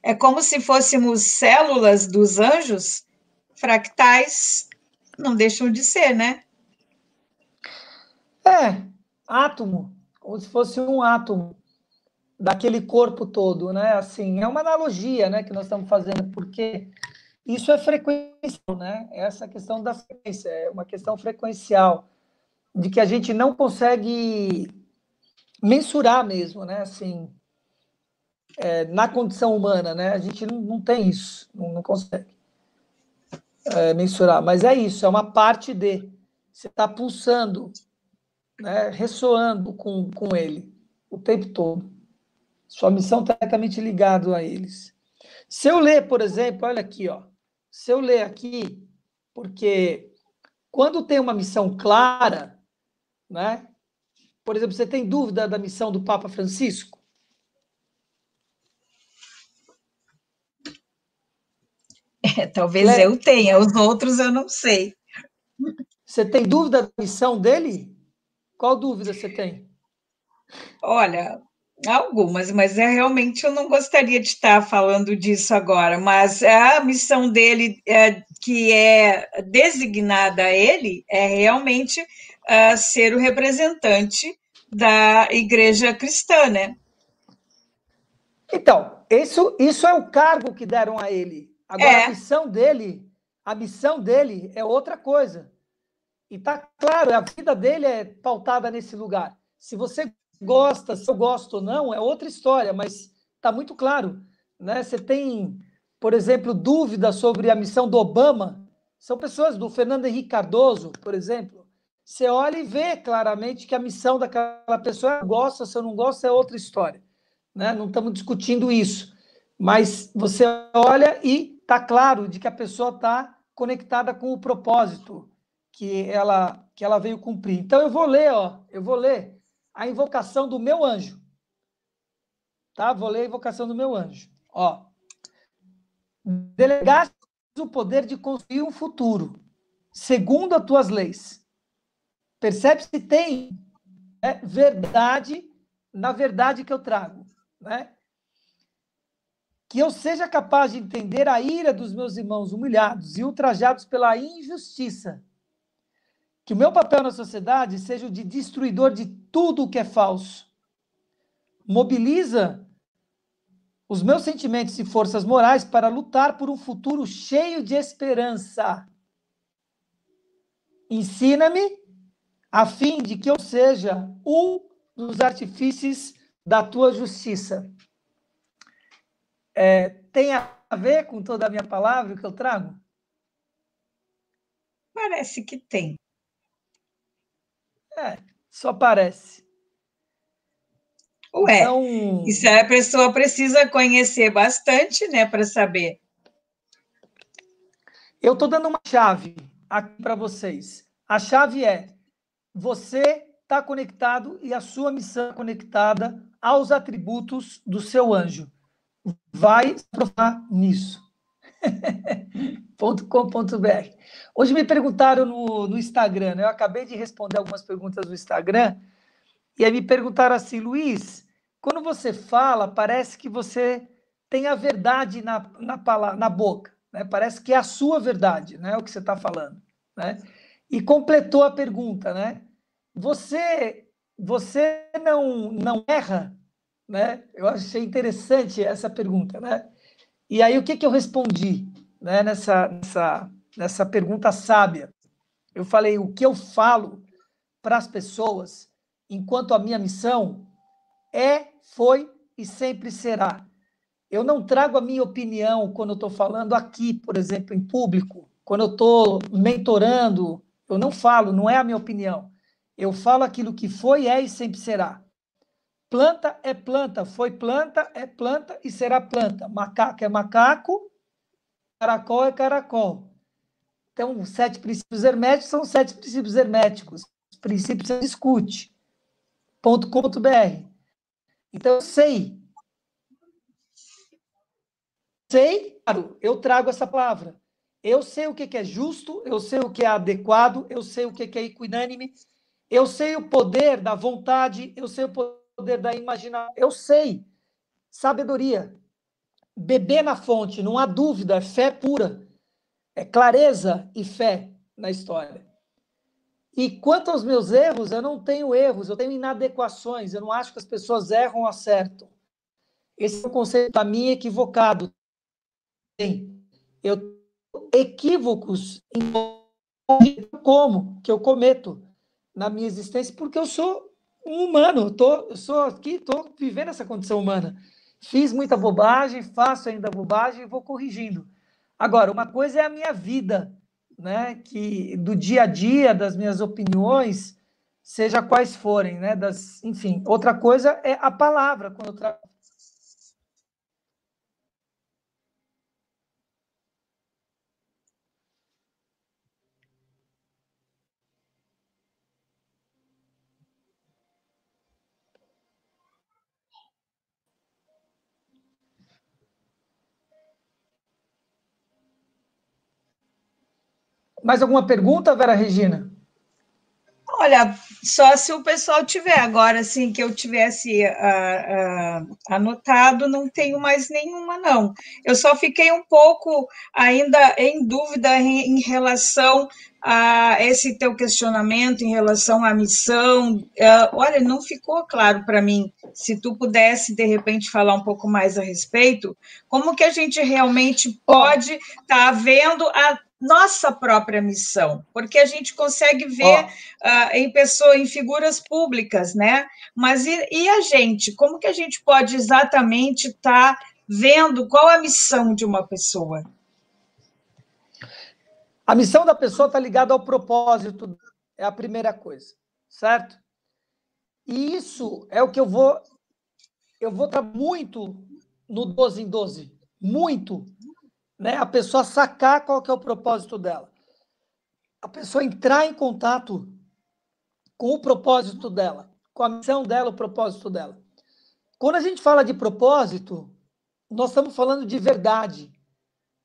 É como se fôssemos células dos anjos? Fractais não deixam de ser, né? Átomo, como se fosse um átomo daquele corpo todo, né? Assim, é uma analogia, né, que nós estamos fazendo, porque isso é frequência, né? Essa questão da frequência é uma questão frequencial, de que a gente não consegue mensurar mesmo, né? Assim, na condição humana, né? A gente não tem isso, não consegue mensurar, mas é isso, é uma parte de. Você está pulsando, né? Ressoando com ele o tempo todo. Sua missão está diretamente ligada a eles. Se eu ler, por exemplo, olha aqui, ó. Se eu ler aqui, porque quando tem uma missão clara, né? Por exemplo, você tem dúvida da missão do Papa Francisco? Talvez eu tenha, os outros eu não sei. Você tem dúvida da missão dele? Qual dúvida você tem? Olha, algumas, mas realmente eu não gostaria de estar falando disso agora. Mas a missão dele, que é designada a ele, é realmente ser o representante da igreja cristã, né? Então, isso é o cargo que deram a ele. Agora, a missão dele é outra coisa. E tá claro, a vida dele é pautada nesse lugar. Se você gosta, se eu gosto ou não, é outra história, mas Está muito claro, né? Você tem, por exemplo, dúvidas sobre a missão do Obama, são pessoas do Fernando Henrique Cardoso, por exemplo. Você olha e vê claramente que a missão daquela pessoa, gosta, se eu não gosto, é outra história, né? Não estamos discutindo isso, mas você olha e está claro de que a pessoa está conectada com o propósito que ela veio cumprir. Então eu vou ler a invocação do meu anjo, tá? Vou ler a invocação do meu anjo. Ó, delegaste o poder de construir um futuro, segundo as tuas leis. Percebe se tem verdade na verdade que eu trago, né? Que eu seja capaz de entender a ira dos meus irmãos humilhados e ultrajados pela injustiça. Que o meu papel na sociedade seja o de destruidor de tudo o que é falso. Mobiliza os meus sentimentos e forças morais para lutar por um futuro cheio de esperança. Ensina-me a fim de que eu seja um dos artífices da tua justiça. Tem a ver com toda a minha palavra que eu trago? Parece que tem. Só parece. Ué, Então, isso a pessoa precisa conhecer bastante, né, para saber. eu estou dando uma chave aqui para vocês. A chave é: você está conectado e a sua missão é conectada aos atributos do seu anjo. Vai se aprofundar nisso. .com.br. Hoje me perguntaram no Instagram, né? Eu acabei de responder algumas perguntas no Instagram, e aí me perguntaram assim: Luiz, quando você fala, parece que você tem a verdade na boca, né? Parece que é a sua verdade, né? O que você está falando, né? E completou a pergunta, né? Você não erra, né? Eu achei interessante essa pergunta, né? E aí o que eu respondi, né? Nessa pergunta sábia, eu falei: o que eu falo para as pessoas, enquanto a minha missão foi e sempre será. Eu não trago a minha opinião quando eu estou falando aqui, por exemplo, em público, quando eu estou mentorando, eu não falo, não é a minha opinião. Eu falo aquilo que foi, é e sempre será. Planta é planta, foi planta, é planta e será planta. Macaco é macaco, caracol é caracol. Então, os 7 princípios herméticos são 7 princípios herméticos. Os princípios você discute. .com.br. Então, eu sei, claro, eu trago essa palavra. Eu sei o que é justo, eu sei o que é adequado, eu sei o que é equinânime, eu sei o poder da vontade, eu sei o poder da imaginação, eu sei. Sabedoria. Beber na fonte, não há dúvida, é fé pura. É clareza e fé na história. E quanto aos meus erros, eu não tenho erros, eu tenho inadequações, eu não acho que as pessoas erram ou acertam. Esse é um conceito para mim equivocado. Eu tenho equívocos em como que eu cometo na minha existência, porque eu sou um humano, eu sou aqui, estou vivendo essa condição humana. Fiz muita bobagem, faço ainda bobagem e vou corrigindo. Agora, uma coisa é a minha vida, né? Que do dia a dia, das minhas opiniões, seja quais forem, né? Enfim, outra coisa é a palavra, quando eu trago. Mais alguma pergunta, Vera Regina? Olha, só se o pessoal tiver agora, assim, que eu tivesse anotado, não tenho mais nenhuma, não. Eu só fiquei um pouco ainda em dúvida em relação a esse teu questionamento, em relação à missão. Olha, não ficou claro para mim. Se tu pudesse, de repente, falar um pouco mais a respeito, como que a gente realmente pode estar vendo nossa própria missão, porque a gente consegue ver Ó, em pessoas, em figuras públicas, né? Mas e a gente? Como que a gente pode exatamente estar vendo qual a missão de uma pessoa? a missão da pessoa está ligada ao propósito, é a primeira coisa, certo? E isso é o que eu vou estar muito no 12 em 12, muito, né? A pessoa sacar qual que é o propósito dela. A pessoa entrar em contato com o propósito dela, com a missão dela, o propósito dela. Quando a gente fala de propósito, nós estamos falando de verdade.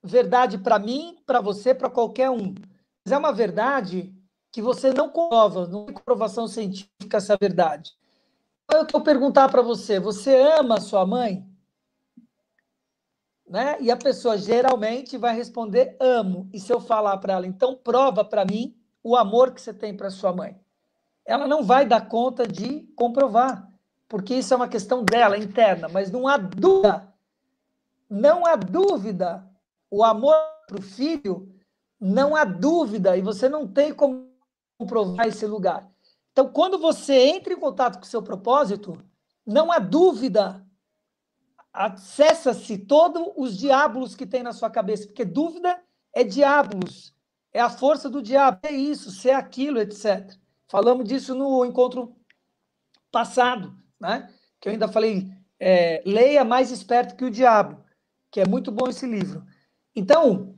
Verdade para mim, para você, para qualquer um. Mas é uma verdade que você não comprova, não tem comprovação científica essa verdade. Então, eu quero perguntar para você: você ama a sua mãe? Né? E a pessoa geralmente vai responder: amo. E se eu falar para ela, então prova para mim o amor que você tem para sua mãe? Ela não vai dar conta de comprovar, porque isso é uma questão dela, interna, mas não há dúvida, não há dúvida, o amor para o filho, não há dúvida, e você não tem como comprovar esse lugar. Então, quando você entra em contato com o seu propósito, não há dúvida, acessa-se todos os diabos que tem na sua cabeça, porque dúvida é diabos, é a força do diabo, é isso, se é aquilo, etc. Falamos disso no encontro passado, né? Que eu ainda falei, leia Mais Esperto que o Diabo, que é muito bom esse livro. Então,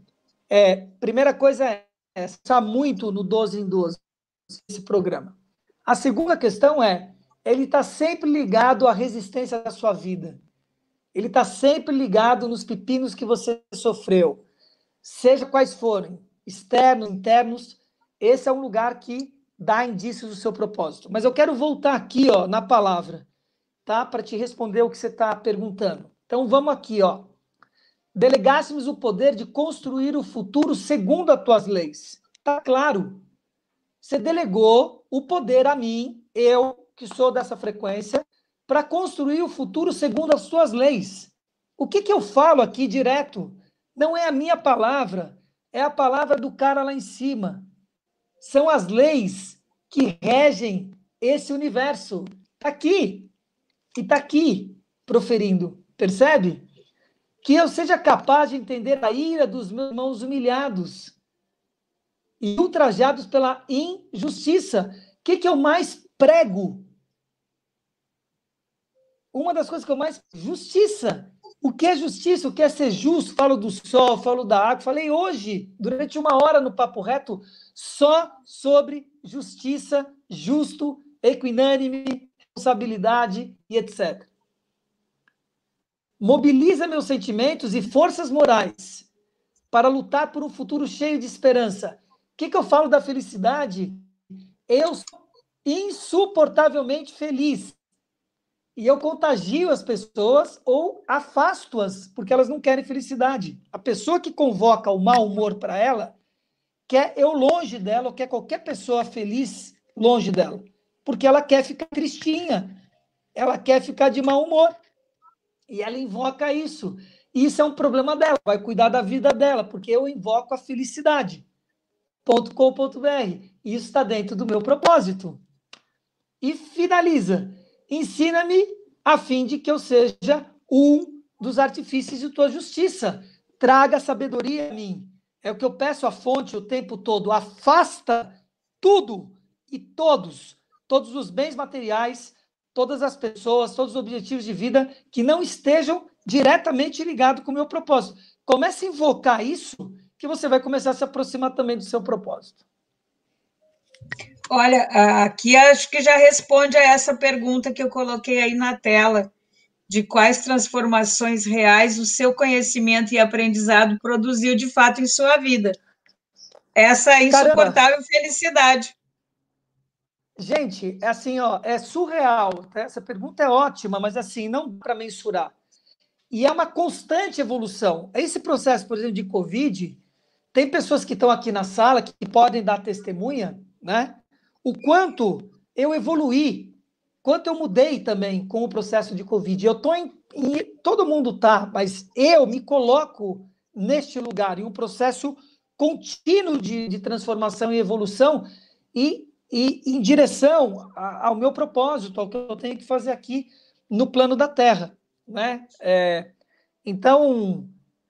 primeira coisa está muito no 12 em 12, esse programa. A segunda questão ele está sempre ligado à resistência da sua vida. Ele está sempre ligado nos pepinos que você sofreu, seja quais forem, externos, internos. Esse é um lugar que dá indícios do seu propósito. Mas eu quero voltar aqui, ó, na palavra, tá? Para te responder o que você está perguntando. Então vamos aqui, ó. Delegássemos o poder de construir o futuro segundo as tuas leis. Tá claro. Você delegou o poder a mim, eu que sou dessa frequência, para construir o futuro segundo as suas leis. O que eu falo aqui direto não é a minha palavra, é a palavra do cara lá em cima. São as leis que regem esse universo. Está aqui. E está aqui proferindo. Percebe? Que eu seja capaz de entender a ira dos meus irmãos humilhados e ultrajados pela injustiça. O que eu mais prego? Uma das coisas que eu mais... Justiça. O que é justiça? O que é ser justo? Falo do sol, falo da água. Falei hoje, durante 1 hora no Papo Reto, só sobre justiça, justo, equinânime, responsabilidade e etc. Mobiliza meus sentimentos e forças morais para lutar por um futuro cheio de esperança. O que eu falo da felicidade? Eu sou insuportavelmente feliz. E eu contagio as pessoas ou afasto-as, porque elas não querem felicidade. A pessoa que convoca o mau humor para ela, quer eu longe dela, ou quer qualquer pessoa feliz longe dela. Porque ela quer ficar tristinha, ela quer ficar de mau humor. E ela invoca isso. Isso é um problema dela, vai cuidar da vida dela, porque eu invoco a felicidade. .com.br. Isso está dentro do meu propósito. E finaliza. Ensina-me a fim de que eu seja um dos artifícios de tua justiça. Traga sabedoria a mim. É o que eu peço à fonte o tempo todo. Afasta tudo e todos os bens materiais, todas as pessoas, todos os objetivos de vida que não estejam diretamente ligados com o meu propósito. Comece a invocar isso, que você vai começar a se aproximar também do seu propósito. Olha, aqui acho que já responde a essa pergunta que eu coloquei aí na tela, de quais transformações reais o seu conhecimento e aprendizado produziu de fato em sua vida. Essa Caramba! insuportável felicidade. Gente, é assim, ó, é surreal. Tá? Essa pergunta é ótima, mas assim, não dá para mensurar. E é uma constante evolução. Esse processo, por exemplo, de Covid, tem pessoas que estão aqui na sala que podem dar testemunha, né? O quanto eu evoluí, quanto eu mudei também com o processo de Covid. Eu estou todo mundo tá, mas eu me coloco neste lugar, em um processo contínuo de transformação e evolução e em direção ao meu propósito, ao que eu tenho que fazer aqui no plano da Terra, né? Então,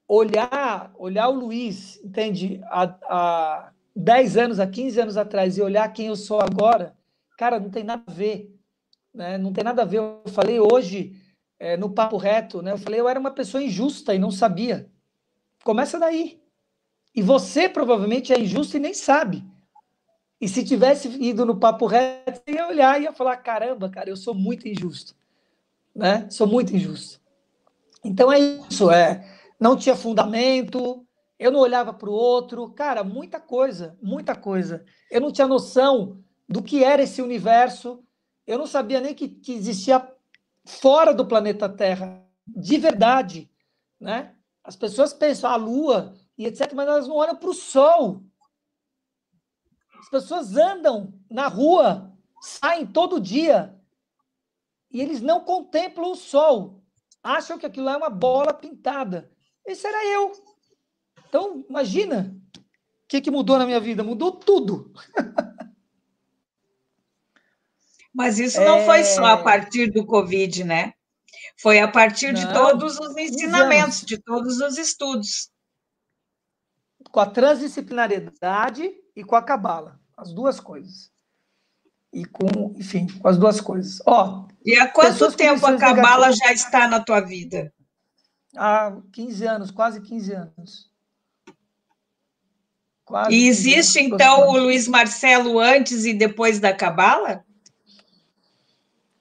olhar o Luiz, entende, há 10 anos, há 15 anos atrás, e olhar quem eu sou agora, cara, não tem nada a ver, né? Não tem nada a ver. Eu falei hoje, no Papo Reto, né? Eu falei, eu era uma pessoa injusta e não sabia. Começa daí. E você provavelmente é injusto e nem sabe. E se tivesse ido no Papo Reto, você ia olhar e ia falar, caramba, cara, eu sou muito injusto, né? Sou muito injusto. Então é isso, não tinha fundamento, eu não olhava para o outro, cara, muita coisa, muita coisa. Eu não tinha noção do que era esse universo, eu não sabia nem que existia fora do planeta Terra, de verdade, né? As pessoas pensam a Lua e etc, mas elas não olham para o Sol. As pessoas andam na rua, saem todo dia e eles não contemplam o Sol. Acham que aquilo é uma bola pintada. Esse era eu. Então, imagina o que mudou na minha vida. Mudou tudo. Mas isso não foi só a partir do Covid, né? Foi a partir de Não, todos os 15 ensinamentos, anos. de todos os estudos. Com a transdisciplinariedade e com a cabala. As duas coisas. E com, enfim, com as duas coisas. E há quanto Pessoas com tempo a missões cabala negativas. já está na tua vida? Há 15 anos, quase 15 anos. Quase E 15 existe, anos. então, o Gostando. Luiz Marcelo antes e depois da cabala?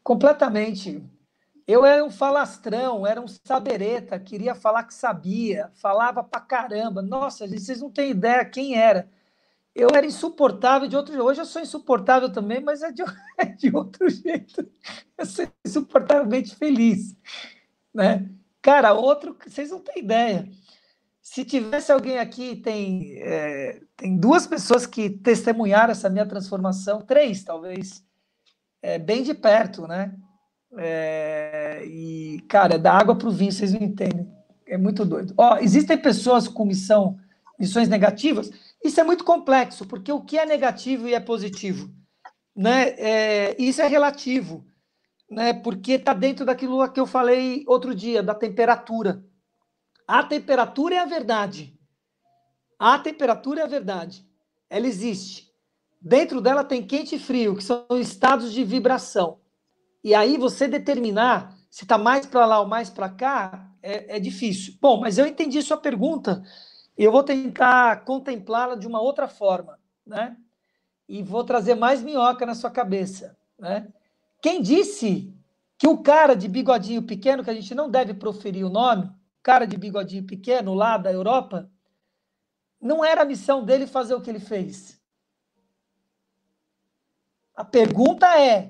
Completamente. Eu era um falastrão, era um sabereta, queria falar que sabia, falava pra caramba. Nossa, gente, vocês não têm ideia quem era. Eu era insuportável de outro jeito. Hoje eu sou insuportável também, mas é de outro jeito. Eu sou insuportavelmente feliz, né? Cara, outro, vocês não têm ideia. Se tivesse alguém aqui, tem duas pessoas que testemunharam essa minha transformação, três talvez, bem de perto, né? E, cara, é da água para o vinho, vocês não entendem. É muito doido. Existem pessoas com missões negativas. Isso é muito complexo, porque o que é negativo e é positivo? Né? Isso é relativo, né? Porque está dentro daquilo que eu falei outro dia, da temperatura. A temperatura é a verdade. A temperatura é a verdade. Ela existe. Dentro dela tem quente e frio, que são estados de vibração. E aí você determinar se está mais para lá ou mais para cá é difícil. Bom, mas eu entendi sua pergunta e eu vou tentar contemplá-la de uma outra forma, né? E vou trazer mais minhoca na sua cabeça, né? Quem disse que o cara de bigodinho pequeno, que a gente não deve proferir o nome, cara de bigodinho pequeno lá da Europa, não era a missão dele fazer o que ele fez? A pergunta é: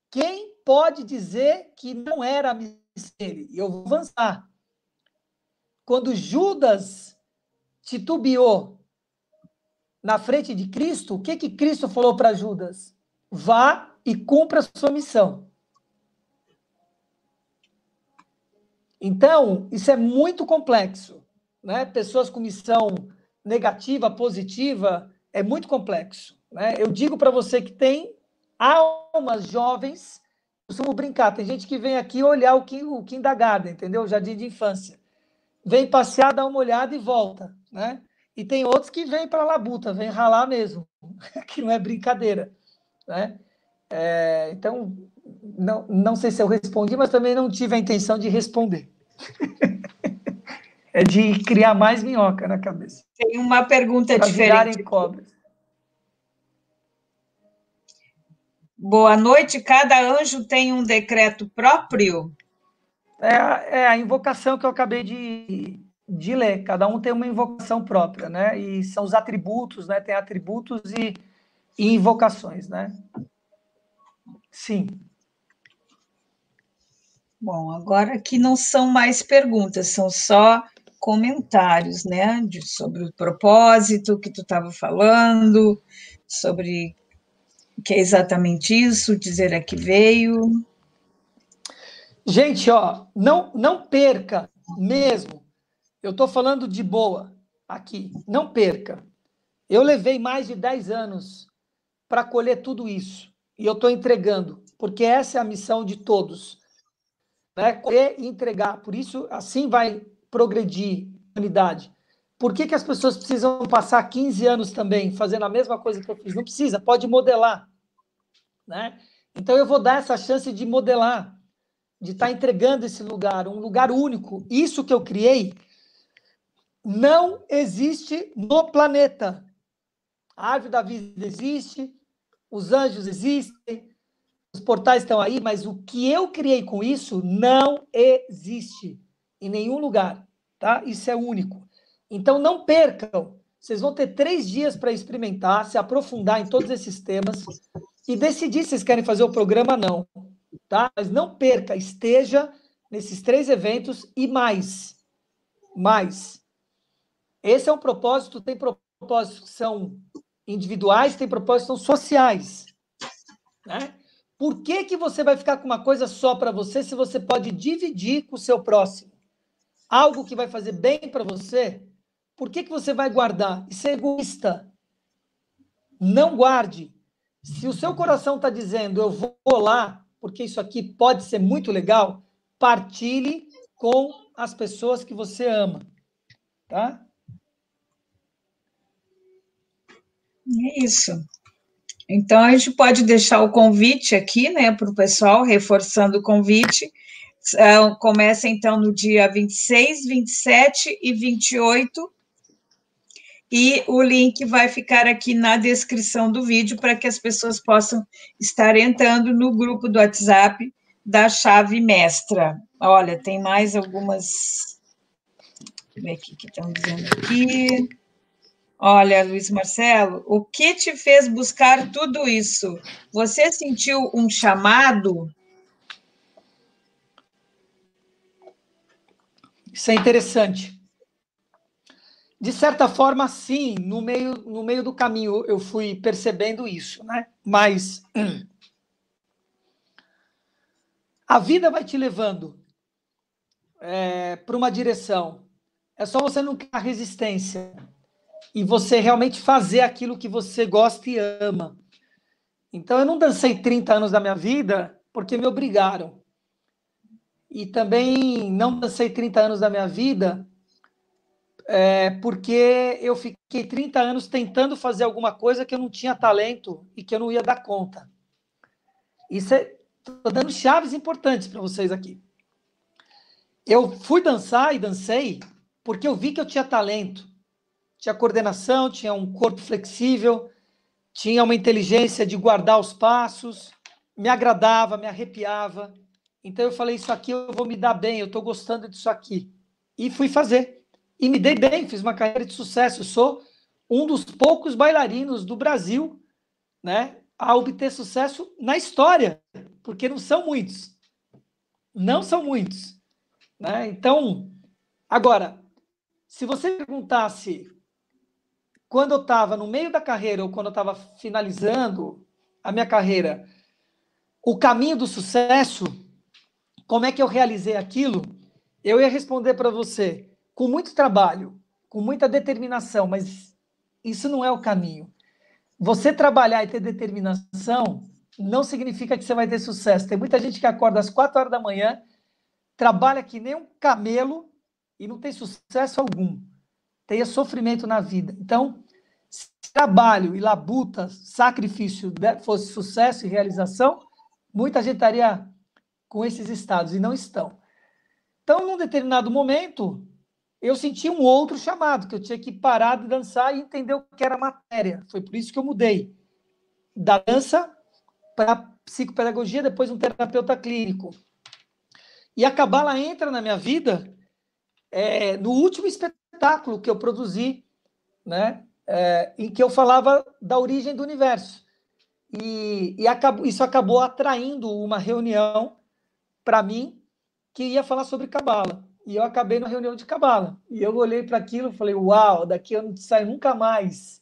quem pode dizer que não era a missão dele? E eu vou avançar. Quando Judas titubeou na frente de Cristo, o que Cristo falou para Judas? Vá e cumpra a sua missão. Então, isso é muito complexo, né? Pessoas com missão negativa, positiva, é muito complexo, né? Eu digo para você que tem almas jovens, costumo brincar, tem gente que vem aqui olhar o kindergarten, entendeu? O jardim de infância. Vem passear, dá uma olhada e volta, né? E tem outros que vêm para a labuta, vêm ralar mesmo, que não é brincadeira, né? Então, não sei se eu respondi, mas também não tive a intenção de responder. É de criar mais minhoca na cabeça. Tem uma pergunta Para virarem diferente. cobras. Boa noite. Cada anjo tem um decreto próprio? É a invocação que eu acabei de ler. Cada um tem uma invocação própria, né? E são os atributos, né? Tem atributos e invocações, né? Sim. Bom, agora aqui não são mais perguntas, são só comentários, né? Sobre o propósito que tu estava falando, sobre o que é exatamente isso, dizer a que veio. Gente, não perca mesmo. Eu estou falando de boa aqui. Não perca. Eu levei mais de 10 anos para colher tudo isso. E eu estou entregando, porque essa é a missão de todos, né? Colher e entregar. Por isso, assim vai progredir a humanidade. Por que as pessoas precisam passar 15 anos também fazendo a mesma coisa que eu fiz? Não precisa, pode modelar, né? Então eu vou dar essa chance de modelar, de estar entregando esse lugar, um lugar único. Isso que eu criei não existe no planeta. A árvore da vida existe, os anjos existem, os portais estão aí, mas o que eu criei com isso não existe em nenhum lugar, tá? Isso é único. Então não percam. Vocês vão ter 3 dias para experimentar, se aprofundar em todos esses temas e decidir se vocês querem fazer o programa ou não, tá? Mas não perca, esteja nesses 3 eventos e mais. Mais. Esse é um propósito, tem propósitos que são individuais, tem propósitos que são sociais, né? Por que que você vai ficar com uma coisa só para você se você pode dividir com o seu próximo? Algo que vai fazer bem para você, por que que você vai guardar? Isso é egoísta. Não guarde. Se o seu coração está dizendo, eu vou lá, porque isso aqui pode ser muito legal, partilhe com as pessoas que você ama, tá? É isso. Então, a gente pode deixar o convite aqui, né, para o pessoal, reforçando o convite. Começa, então, no dia 26, 27 e 28. E o link vai ficar aqui na descrição do vídeo para que as pessoas possam estar entrando no grupo do WhatsApp da Chave Mestra. Olha, tem mais algumas. Deixa eu ver aqui o que estão dizendo aqui. Olha, Luiz Marcelo, o que te fez buscar tudo isso? Você sentiu um chamado? Isso é interessante. De certa forma, sim, no meio do caminho eu fui percebendo isso, né? Mas a vida vai te levando para uma direção. É só você não criar resistência e você realmente fazer aquilo que você gosta e ama. Então, eu não dancei 30 anos da minha vida porque me obrigaram. E também não dancei 30 anos da minha vida porque eu fiquei 30 anos tentando fazer alguma coisa que eu não tinha talento e que eu não ia dar conta. Isso é. Estou dando chaves importantes para vocês aqui. Eu fui dançar e dancei porque eu vi que eu tinha talento. Tinha coordenação, tinha um corpo flexível, tinha uma inteligência de guardar os passos, me agradava, me arrepiava. Então eu falei, isso aqui eu vou me dar bem, eu estou gostando disso aqui. E fui fazer. E me dei bem, fiz uma carreira de sucesso. Eu sou um dos poucos bailarinos do Brasil, né, a obter sucesso na história, porque não são muitos. Não são muitos. Né? Então, agora, se você perguntasse quando eu estava no meio da carreira ou quando eu estava finalizando a minha carreira, o caminho do sucesso, como é que eu realizei aquilo? Eu ia responder para você com muito trabalho, com muita determinação, mas isso não é o caminho. Você trabalhar e ter determinação não significa que você vai ter sucesso. Tem muita gente que acorda às 4 horas da manhã, trabalha que nem um camelo e não tem sucesso algum. Tem sofrimento na vida. Então, se trabalho e labuta, sacrifício fosse sucesso e realização, muita gente estaria com esses estados e não estão. Então, num determinado momento, eu senti um outro chamado, que eu tinha que parar de dançar e entender o que era matéria. Foi por isso que eu mudei da dança para psicopedagogia, depois um terapeuta clínico. E a Cabala entra na minha vida no último espetáculo que eu produzi, né? Em que eu falava da origem do universo. E isso acabou atraindo uma reunião para mim que ia falar sobre Cabala. E eu acabei na reunião de Cabala. E eu olhei para aquilo e falei, uau, daqui eu não saio nunca mais.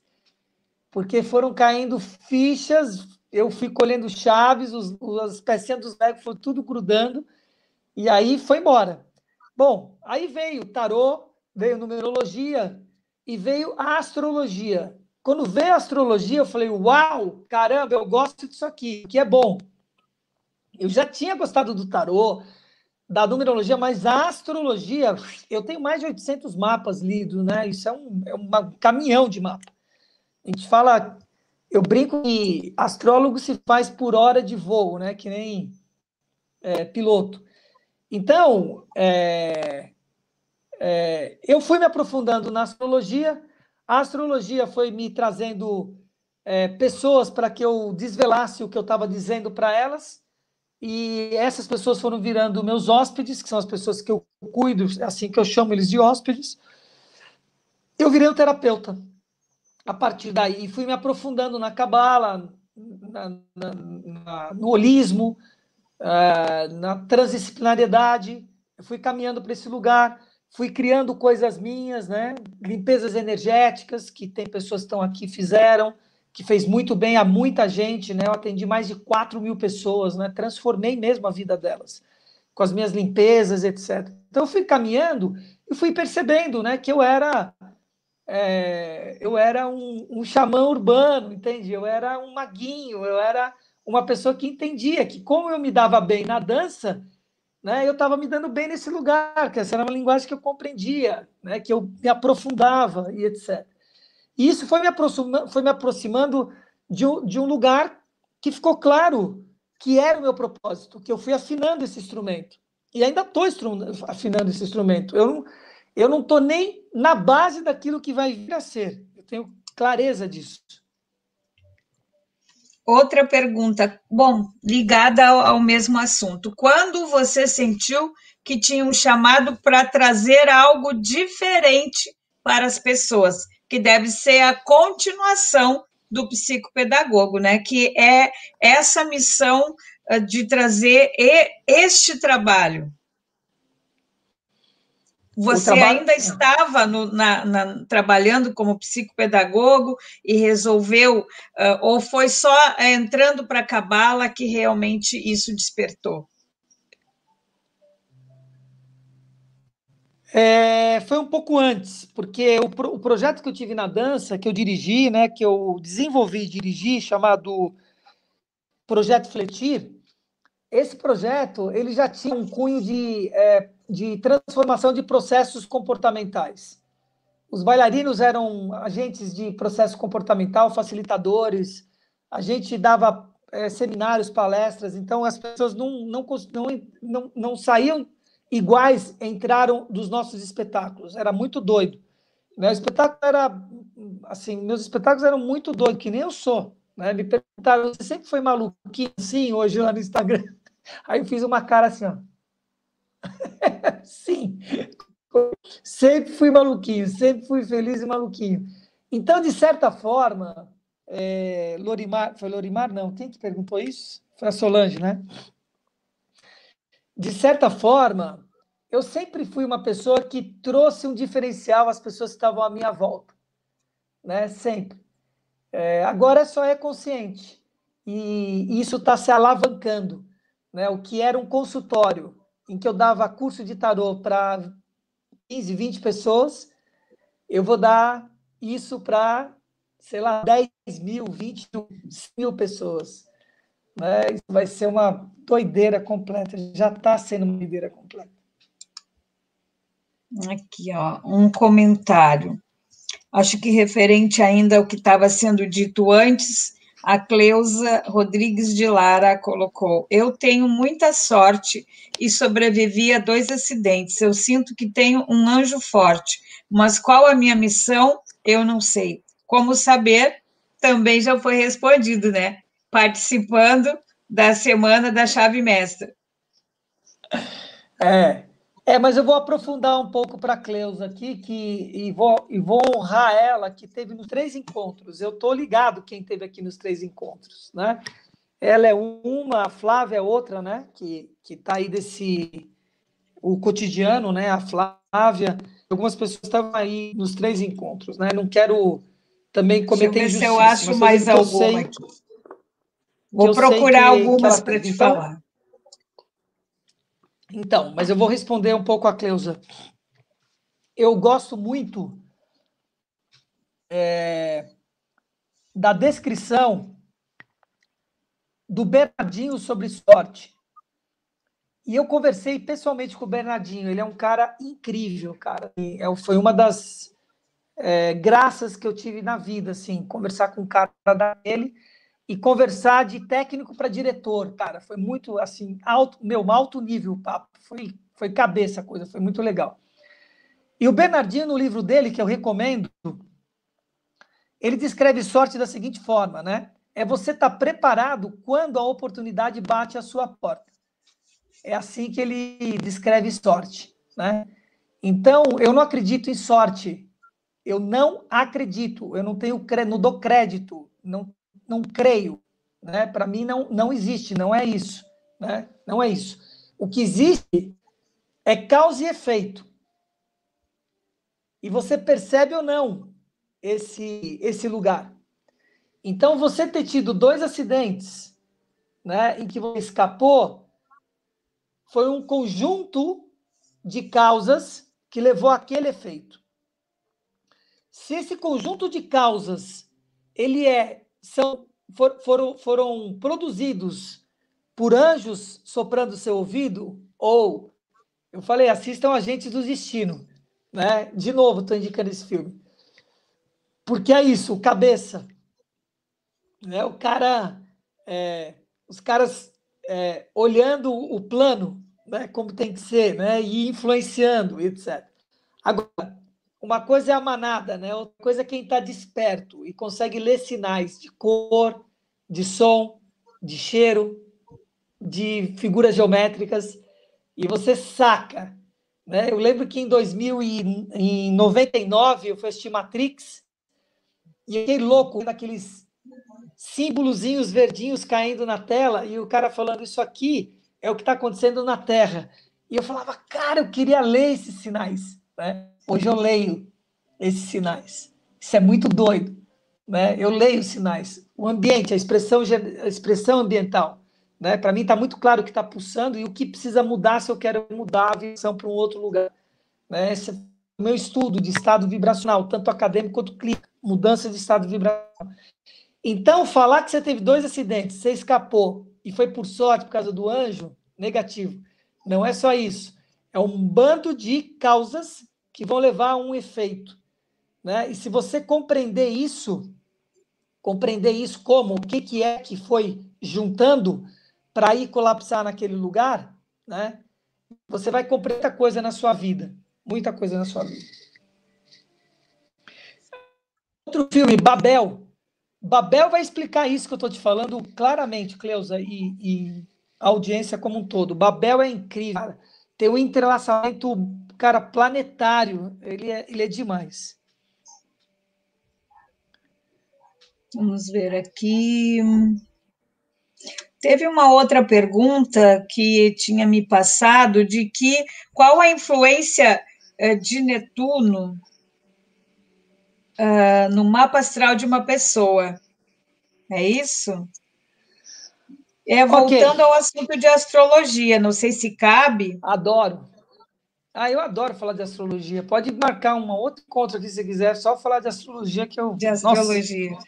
Porque foram caindo fichas, eu fui colhendo chaves, as pecinhas dos legos foram tudo grudando, e aí foi embora. Bom, aí veio tarô, veio numerologia e veio a astrologia. Quando veio a astrologia, eu falei, uau, caramba, eu gosto disso aqui, que é bom. Eu já tinha gostado do tarô, da numerologia, mas a astrologia, eu tenho mais de 800 mapas lidos, né? Isso é um caminhão de mapa. A gente fala, eu brinco que astrólogo se faz por hora de voo, né? Que nem piloto. Então, eu fui me aprofundando na astrologia, a astrologia foi me trazendo pessoas para que eu desvelasse o que eu estava dizendo para elas, e essas pessoas foram virando meus hóspedes, que são as pessoas que eu cuido, assim que eu chamo eles de hóspedes. Eu virei um terapeuta a partir daí, e fui me aprofundando na cabala, no holismo, na transdisciplinariedade, eu fui caminhando para esse lugar, fui criando coisas minhas, né? Limpezas energéticas, que tem pessoas que estão aqui, fizeram, que fez muito bem a muita gente, né? Eu atendi mais de 4.000 pessoas, né? Transformei mesmo a vida delas, com as minhas limpezas, etc. Então, eu fui caminhando e fui percebendo, né, que eu era um xamã urbano, entende? Eu era um maguinho, eu era uma pessoa que entendia que, como eu me dava bem na dança, né, eu estava me dando bem nesse lugar, que essa era uma linguagem que eu compreendia, né, que eu me aprofundava e etc. E isso foi me aproximando de um lugar que ficou claro que era o meu propósito, que eu fui afinando esse instrumento. E ainda estou afinando esse instrumento. Eu não estou nem na base daquilo que vai vir a ser. Eu tenho clareza disso. Outra pergunta, bom, ligada ao mesmo assunto. Quando você sentiu que tinha um chamado para trazer algo diferente para as pessoas, que deve ser a continuação do psicopedagogo, né? Que é essa missão de trazer este trabalho. O Você trabalho. ainda estava trabalhando como psicopedagogo e resolveu, ou foi só entrando para a cabala que realmente isso despertou? Foi um pouco antes, porque o projeto que eu tive na dança, que eu dirigi, né, que eu desenvolvi e dirigi, chamado Projeto Fletir, esse projeto ele já tinha um cunho de transformação de processos comportamentais. Os bailarinos eram agentes de processo comportamental, facilitadores, a gente dava seminários, palestras, então as pessoas não saíam iguais, entraram dos nossos espetáculos, era muito doido. Né? O espetáculo era, assim, meus espetáculos eram muito doidos, que nem eu sou. Né? Me perguntaram, você sempre foi maluquinho assim, hoje lá no Instagram? Aí eu fiz uma cara assim, ó. Sim, sempre fui maluquinho, sempre fui feliz e maluquinho. Então, de certa forma, Lorimar, foi Lorimar? Não, quem que perguntou isso? Foi a Solange, né? De certa forma, eu sempre fui uma pessoa que trouxe um diferencial às pessoas que estavam à minha volta, né? Sempre. Agora só é consciente e isso está se alavancando, né? O que era um consultório em que eu dava curso de tarô para 15, 20 pessoas, eu vou dar isso para, sei lá, 10.000, 20.000 pessoas. Né? Isso vai ser uma doideira completa, já está sendo uma doideira completa. Aqui, ó, um comentário. Acho que referente ainda ao que estava sendo dito antes, a Cleusa Rodrigues de Lara colocou: eu tenho muita sorte e sobrevivi a 2 acidentes. Eu sinto que tenho um anjo forte, mas qual a minha missão? Eu não sei. Como saber? Também já foi respondido, né? Participando da Semana da Chave Mestra. Mas eu vou aprofundar um pouco para a Cleusa aqui, e vou honrar ela, que teve nos 3 encontros. Eu estou ligado quem teve aqui nos 3 encontros, né? Ela é uma, a Flávia é outra, né? Que está aí o cotidiano, né? A Flávia, algumas pessoas estavam aí nos 3 encontros, né? Não quero também Deixa eu cometer ver se eu injustiça, acho mas estou mais dizendo que eu alguma sei aqui. que Vou eu sei procurar que ela algumas para tem. te falar. Então, mas eu vou responder um pouco a Cleusa. Eu gosto muito da descrição do Bernardinho sobre sorte. E eu conversei pessoalmente com o Bernardinho. Ele é um cara incrível, cara. Foi uma das graças que eu tive na vida, assim, conversar com um cara daquele e conversar de técnico para diretor, cara. Foi muito, assim, alto nível o papo. Foi cabeça a coisa, foi muito legal. E o Bernardinho, no livro dele, que eu recomendo, ele descreve sorte da seguinte forma, né? É você estar preparado quando a oportunidade bate à sua porta. É assim que ele descreve sorte, né? Então, eu não acredito em sorte. Eu não acredito. Eu não dou crédito. Não creio, né? Para mim não existe. Não é isso, né? Não é isso. O que existe é causa e efeito. E você percebe ou não esse lugar. Então, você ter tido 2 acidentes, né, em que você escapou, foi um conjunto de causas que levou àquele efeito. Se esse conjunto de causas foram produzidos por anjos soprando seu ouvido, ou eu falei, assistam Agentes do Destino, né? De novo, estou indicando esse filme. Porque é isso, cabeça. Né? Os caras olhando o plano, né? Como tem que ser, né? E influenciando, etc. Agora, uma coisa é a manada, né? Outra coisa é quem está desperto e consegue ler sinais de cor, de som, de cheiro, de figuras geométricas, e você saca. Né? Eu lembro que em 99 eu fui assistir Matrix e eu fiquei louco daqueles símbolozinhos verdinhos caindo na tela e o cara falando isso aqui é o que está acontecendo na Terra. E eu falava, cara, eu queria ler esses sinais. Né? Hoje eu leio esses sinais. Isso é muito doido. Né? Eu leio os sinais. O ambiente, a expressão ambiental. Né? Para mim está muito claro o que está pulsando e o que precisa mudar se eu quero mudar a visão para um outro lugar. Né? Esse é o meu estudo de estado vibracional, tanto acadêmico quanto clínico, mudança de estado vibracional. Então, falar que você teve 2 acidentes, você escapou e foi por sorte por causa do anjo, negativo. Não é só isso. É um bando de causas que vão levar a um efeito. Né? E se você compreender isso como, o que é que foi juntando para ir colapsar naquele lugar, né? Você vai compreender muita coisa na sua vida. Muita coisa na sua vida. Outro filme, Babel. Babel vai explicar isso que eu estou te falando claramente, Cleusa, e a audiência como um todo. Babel é incrível, cara. Tem um entrelaçamento, cara, planetário. Ele é demais. Vamos ver aqui. Teve uma outra pergunta que tinha me passado de que qual a influência de Netuno no mapa astral de uma pessoa. É isso? Voltando ao assunto de astrologia, não sei se cabe. Adoro. Eu adoro falar de astrologia. Pode marcar um outro encontro aqui se quiser, só falar de astrologia que eu... De astrologia. Nossa.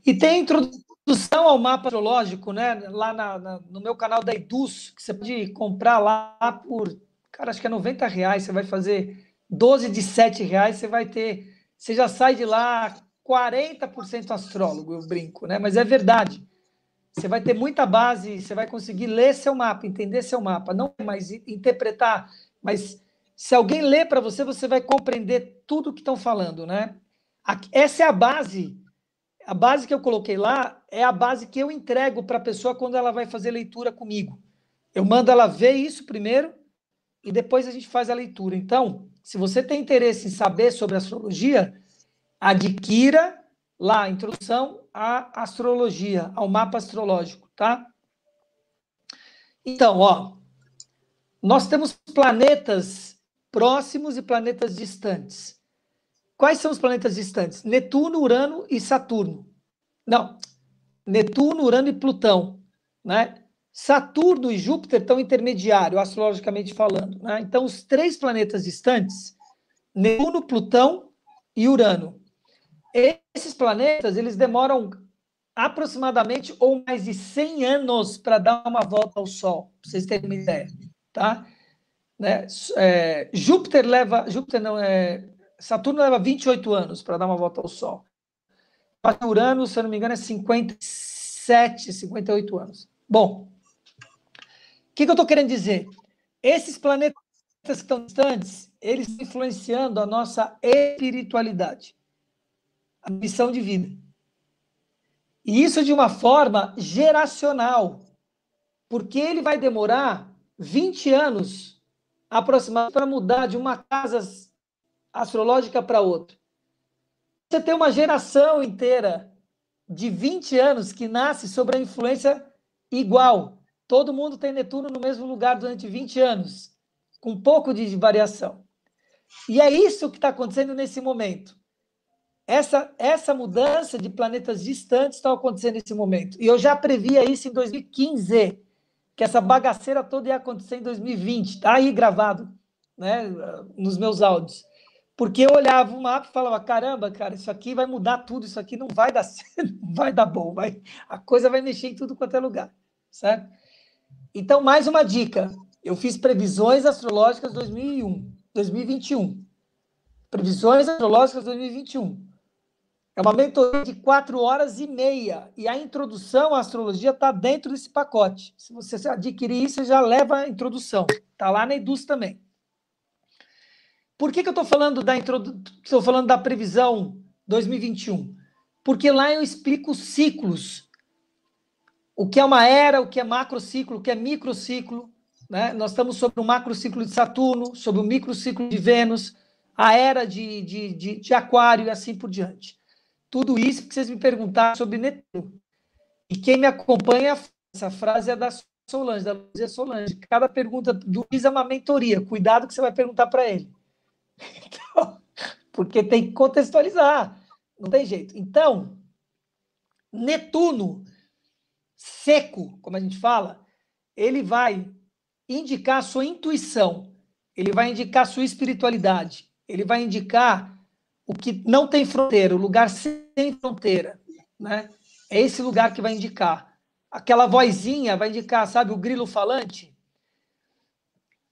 E tem introdução ao mapa astrológico, né? Lá no meu canal da Eduz, que você pode comprar lá por, cara, acho que é R$90. Você vai fazer 12 de R$7, você vai ter... Você já sai de lá 40% astrólogo, eu brinco, né? Mas é verdade. Você vai ter muita base, você vai conseguir ler seu mapa, entender seu mapa, não mais interpretar, mas se alguém lê para você, você vai compreender tudo o que estão falando, né? Essa é a base que eu coloquei lá é a base que eu entrego para a pessoa quando ela vai fazer leitura comigo. Eu mando ela ver isso primeiro e depois a gente faz a leitura. Então, se você tem interesse em saber sobre astrologia, adquira lá a introdução à astrologia, ao mapa astrológico, tá? Então, nós temos planetas próximos e planetas distantes. Quais são os planetas distantes? Netuno, Urano e Saturno. Não, Netuno, Urano e Plutão, né? Saturno e Júpiter estão intermediário, astrologicamente falando, né? Então, os 3 planetas distantes, Netuno, Plutão e Urano. Esses planetas, eles demoram aproximadamente ou mais de 100 anos para dar uma volta ao Sol, para vocês terem uma ideia, tá? Né? Saturno leva 28 anos para dar uma volta ao Sol. Urano, se eu não me engano, é 57, 58 anos. Bom, o que eu estou querendo dizer? Esses planetas que estão distantes, eles estão influenciando a nossa espiritualidade, a missão de vida. E isso de uma forma geracional, porque ele vai demorar 20 anos aproximadamente para mudar de uma casa astrológica para outra. Você tem uma geração inteira de 20 anos que nasce sob a influência igual. Todo mundo tem Netuno no mesmo lugar durante 20 anos, com um pouco de variação. E é isso que está acontecendo nesse momento. Essa mudança de planetas distantes está acontecendo nesse momento. E eu já previa isso em 2015, que essa bagaceira toda ia acontecer em 2020. Está aí gravado, né, nos meus áudios. Porque eu olhava o mapa e falava, caramba, cara, isso aqui vai mudar tudo, isso aqui não vai dar certo, não vai dar bom, a coisa vai mexer em tudo quanto é lugar, certo? Então, mais uma dica. Eu fiz previsões astrológicas 2021. Previsões astrológicas 2021. É uma mentoria de 4 horas e meia. E a introdução à astrologia está dentro desse pacote. Se você adquirir isso, você já leva a introdução. Está lá na Eduz também. Por que eu estou falando da previsão 2021? Porque lá eu explico ciclos. O que é uma era, o que é macrociclo, o que é microciclo. Né? Nós estamos sobre um macrociclo de Saturno, sobre um microciclo de Vênus, a era de Aquário e assim por diante. Tudo isso porque vocês me perguntaram sobre Netuno. E quem me acompanha, essa frase é da Solange, da Luzia Solange. Cada pergunta do Luiz é uma mentoria. Cuidado que você vai perguntar para ele. Então, porque tem que contextualizar. Não tem jeito. Então, Netuno seco, como a gente fala, ele vai indicar a sua intuição, ele vai indicar a sua espiritualidade, ele vai indicar o que não tem fronteira, o lugar sem fronteira, né? É esse lugar que vai indicar. Aquela vozinha vai indicar, sabe, o grilo falante.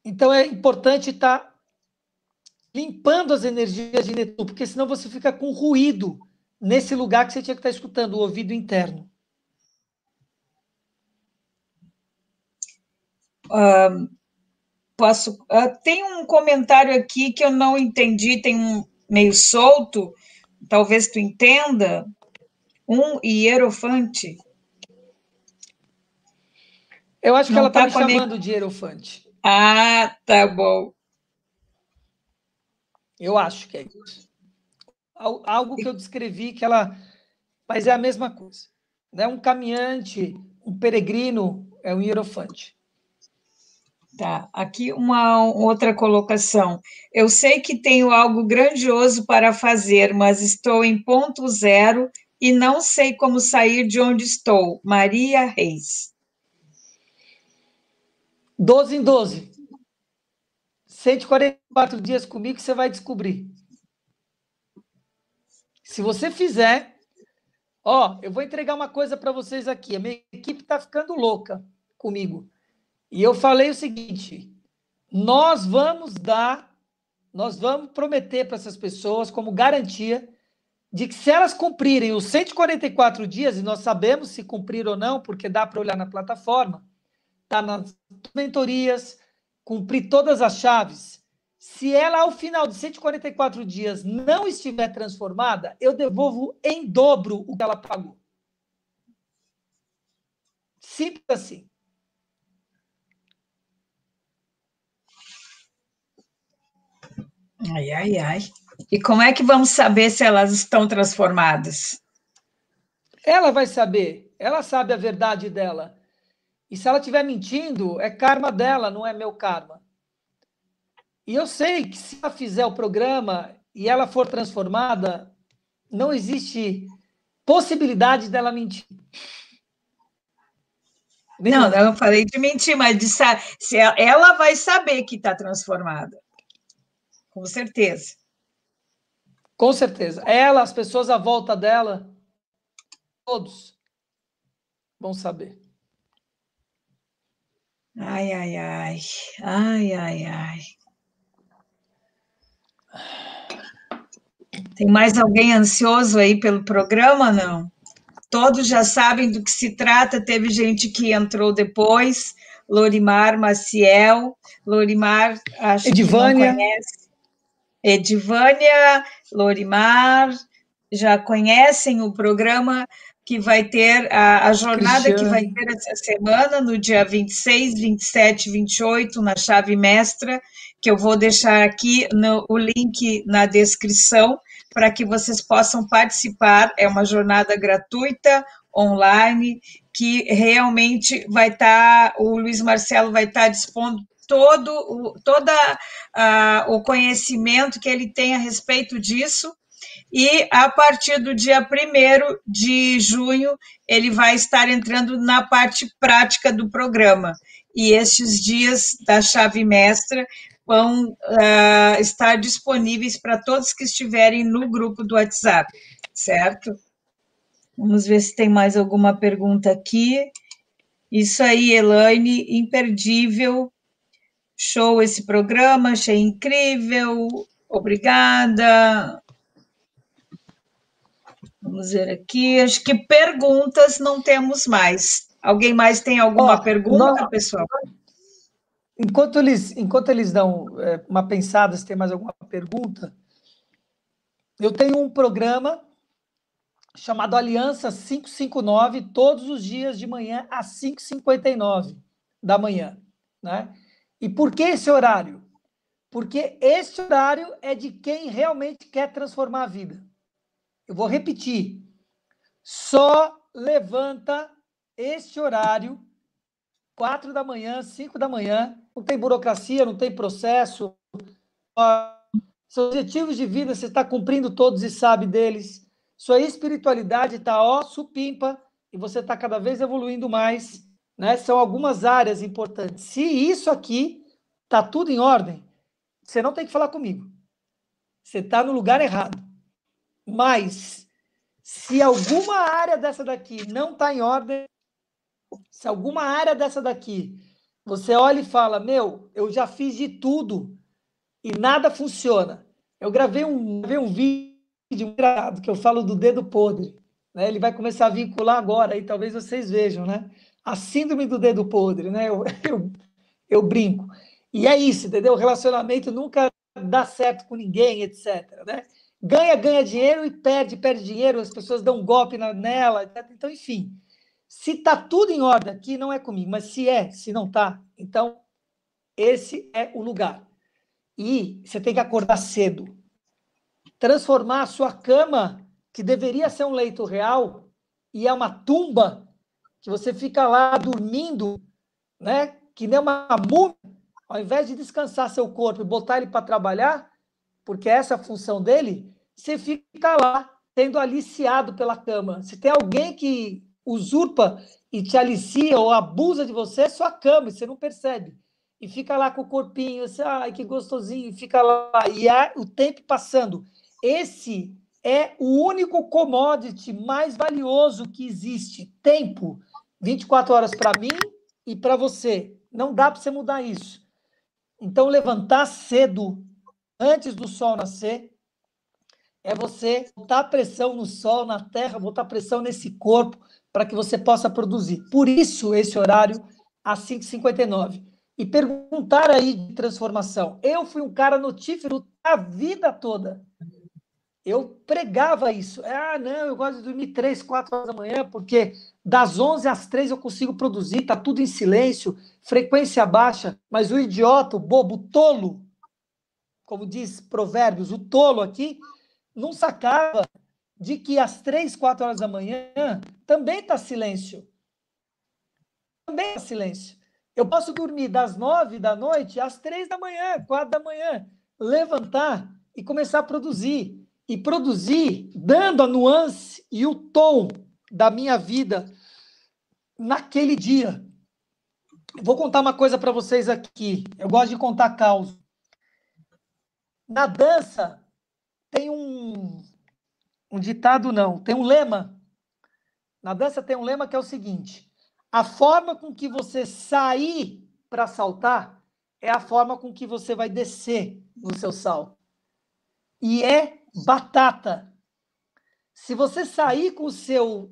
Então é importante estar limpando as energias de Netuno, porque senão você fica com ruído nesse lugar que você tinha que estar escutando, o ouvido interno. Tem um comentário aqui que eu não entendi, tem um meio solto, talvez tu entenda. Um hierofante. Eu acho que ela está me chamando de hierofante. Ah, tá bom. Eu acho que é isso. Algo que eu descrevi que ela... Mas é a mesma coisa. Né? Um caminhante, um peregrino é um hierofante. Tá, aqui uma outra colocação. Eu sei que tenho algo grandioso para fazer, mas estou em ponto zero e não sei como sair de onde estou. Maria Reis. 12 em 12. 144 dias comigo, você vai descobrir. Se você fizer... Ó, eu vou entregar uma coisa para vocês aqui. A minha equipe está ficando louca comigo. E eu falei o seguinte, nós vamos prometer para essas pessoas como garantia de que se elas cumprirem os 144 dias, e nós sabemos se cumprir ou não, porque dá para olhar na plataforma, tá nas mentorias, cumprir todas as chaves. Se ela, ao final de 144 dias, não estiver transformada, eu devolvo em dobro o que ela pagou. Simples assim. Ai, ai, ai. E como é que vamos saber se elas estão transformadas? Ela vai saber. Ela sabe a verdade dela. E se ela estiver mentindo, é karma dela, não é meu karma. E eu sei que se ela fizer o programa e ela for transformada, não existe possibilidade dela mentir. Não, eu falei de mentir, mas se ela vai saber que está transformada. Com certeza. Com certeza. Ela, as pessoas à volta dela, todos vão saber. Ai, ai, ai. Ai, ai, ai. Tem mais alguém ansioso aí pelo programa, não? Todos já sabem do que se trata, teve gente que entrou depois, Lorimar Maciel, Lorimar, acho que não Edivânia, conhece, Edivânia, Lorimar, já conhecem o programa que vai ter, a jornada que vai Cristiane. ter essa semana, no dia 26, 27, 28, na chave mestra, que eu vou deixar aqui o link na descrição, para que vocês possam participar. É uma jornada gratuita, online, que realmente vai estar, o Luiz Marcelo vai estar dispondo todo o conhecimento que ele tem a respeito disso, e a partir do dia 1º de junho ele vai estar entrando na parte prática do programa, e estes dias da chave mestra vão estar disponíveis para todos que estiverem no grupo do WhatsApp, certo? Vamos ver se tem mais alguma pergunta aqui. Isso aí, Elaine, imperdível. Show esse programa, achei incrível. Obrigada. Vamos ver aqui. Acho que perguntas não temos mais. Alguém mais tem alguma pergunta, pessoal? Enquanto eles dão uma pensada, se tem mais alguma pergunta, eu tenho um programa chamado Aliança 559, todos os dias de manhã às 5h59 da manhã. Né? E por que esse horário? Porque esse horário é de quem realmente quer transformar a vida. Eu vou repetir. Só levanta este horário 4 da manhã, 5 da manhã, não tem burocracia, não tem processo. Seus objetivos de vida você está cumprindo todos e sabe deles. Sua espiritualidade está supimpa e você está cada vez evoluindo mais. Né? São algumas áreas importantes. Se isso aqui está tudo em ordem, você não tem que falar comigo. Você está no lugar errado. Mas, se alguma área dessa daqui não está em ordem, se alguma área dessa daqui você olha e fala, meu, eu já fiz de tudo e nada funciona. Eu gravei um vídeo engraçado que eu falo do dedo podre. Né? Ele vai começar a vincular agora, e talvez vocês vejam, né? A síndrome do dedo podre, né? Eu brinco. E é isso, entendeu? O relacionamento nunca dá certo com ninguém, etc. Né? Ganha dinheiro e perde dinheiro, as pessoas dão um golpe nela, etc. Então, enfim. Se está tudo em ordem aqui, não é comigo, mas se não está, então esse é o lugar. E você tem que acordar cedo. Transformar a sua cama, que deveria ser um leito real, e é uma tumba, que você fica lá dormindo, né? Que nem uma múmia, ao invés de descansar seu corpo e botar ele para trabalhar, porque essa é a função dele, você fica lá, sendo aliciado pela cama. Se tem alguém que usurpa e te alicia ou abusa de você, é sua cama, e você não percebe. E fica lá com o corpinho, assim, ai, que gostosinho, fica lá, e o tempo passando. Esse é o único commodity mais valioso que existe. Tempo. 24 horas para mim e para você. Não dá para você mudar isso. Então, levantar cedo, antes do sol nascer, é você botar pressão no sol, na terra, botar pressão nesse corpo para que você possa produzir. Por isso, esse horário, às 5h59. E perguntar aí de transformação. Eu fui um cara notífero a vida toda. Eu pregava isso. Não, eu gosto de dormir 3, 4 horas da manhã, porque das 11 às 3 eu consigo produzir, tá tudo em silêncio, frequência baixa, mas o idiota, o bobo, o tolo, como diz Provérbios, o tolo aqui, não sacava de que às 3, 4 horas da manhã também está silêncio. Também está silêncio. Eu posso dormir das 9 da noite às 3 da manhã, 4 da manhã, levantar e começar a produzir. E produzir dando a nuance e o tom da minha vida naquele dia. Vou contar uma coisa para vocês aqui. Eu gosto de contar causa. Na dança, tem um ditado, não, tem um lema. Na dança tem um lema que é o seguinte: a forma com que você sair para saltar é a forma com que você vai descer no seu salto. E é batata. Se você sair com o seu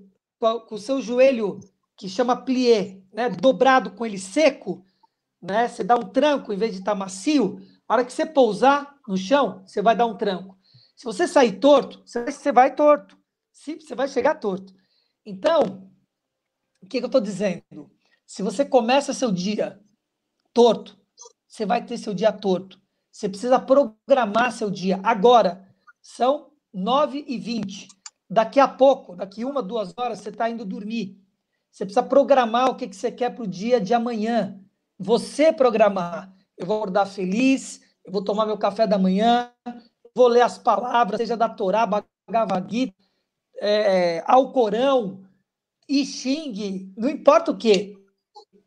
joelho, que chama plié, né, dobrado com ele seco, né, você dá um tranco em vez de estar macio, a hora que você pousar no chão, você vai dar um tranco. Se você sair torto, você vai torto. Você vai chegar torto. Então, o que eu estou dizendo? Se você começa seu dia torto, você vai ter seu dia torto. Você precisa programar seu dia. Agora, são 9h20. Daqui a pouco, daqui 1, 2 horas, você está indo dormir. Você precisa programar o que você quer para o dia de amanhã. Você programar. Eu vou acordar feliz, eu vou tomar meu café da manhã, vou ler as palavras, seja da Torá, Bhagavad Gita, Alcorão, I Ching, não importa o quê.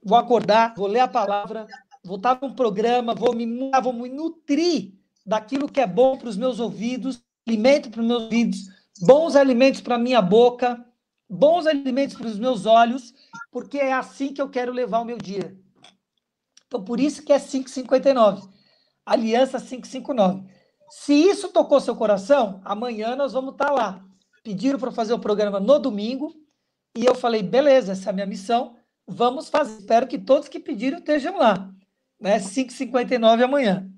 Vou acordar, vou ler a palavra, vou estar num programa, vou me nutrir daquilo que é bom para os meus ouvidos, alimento para os meus ouvidos, bons alimentos para a minha boca, bons alimentos para os meus olhos, porque é assim que eu quero levar o meu dia. Então, por isso que é 5h59. Aliança 559. Se isso tocou seu coração, amanhã nós vamos estar lá. Pediram para fazer o programa no domingo, e eu falei, beleza, essa é a minha missão, vamos fazer. Espero que todos que pediram estejam lá. Né? 5h59 amanhã.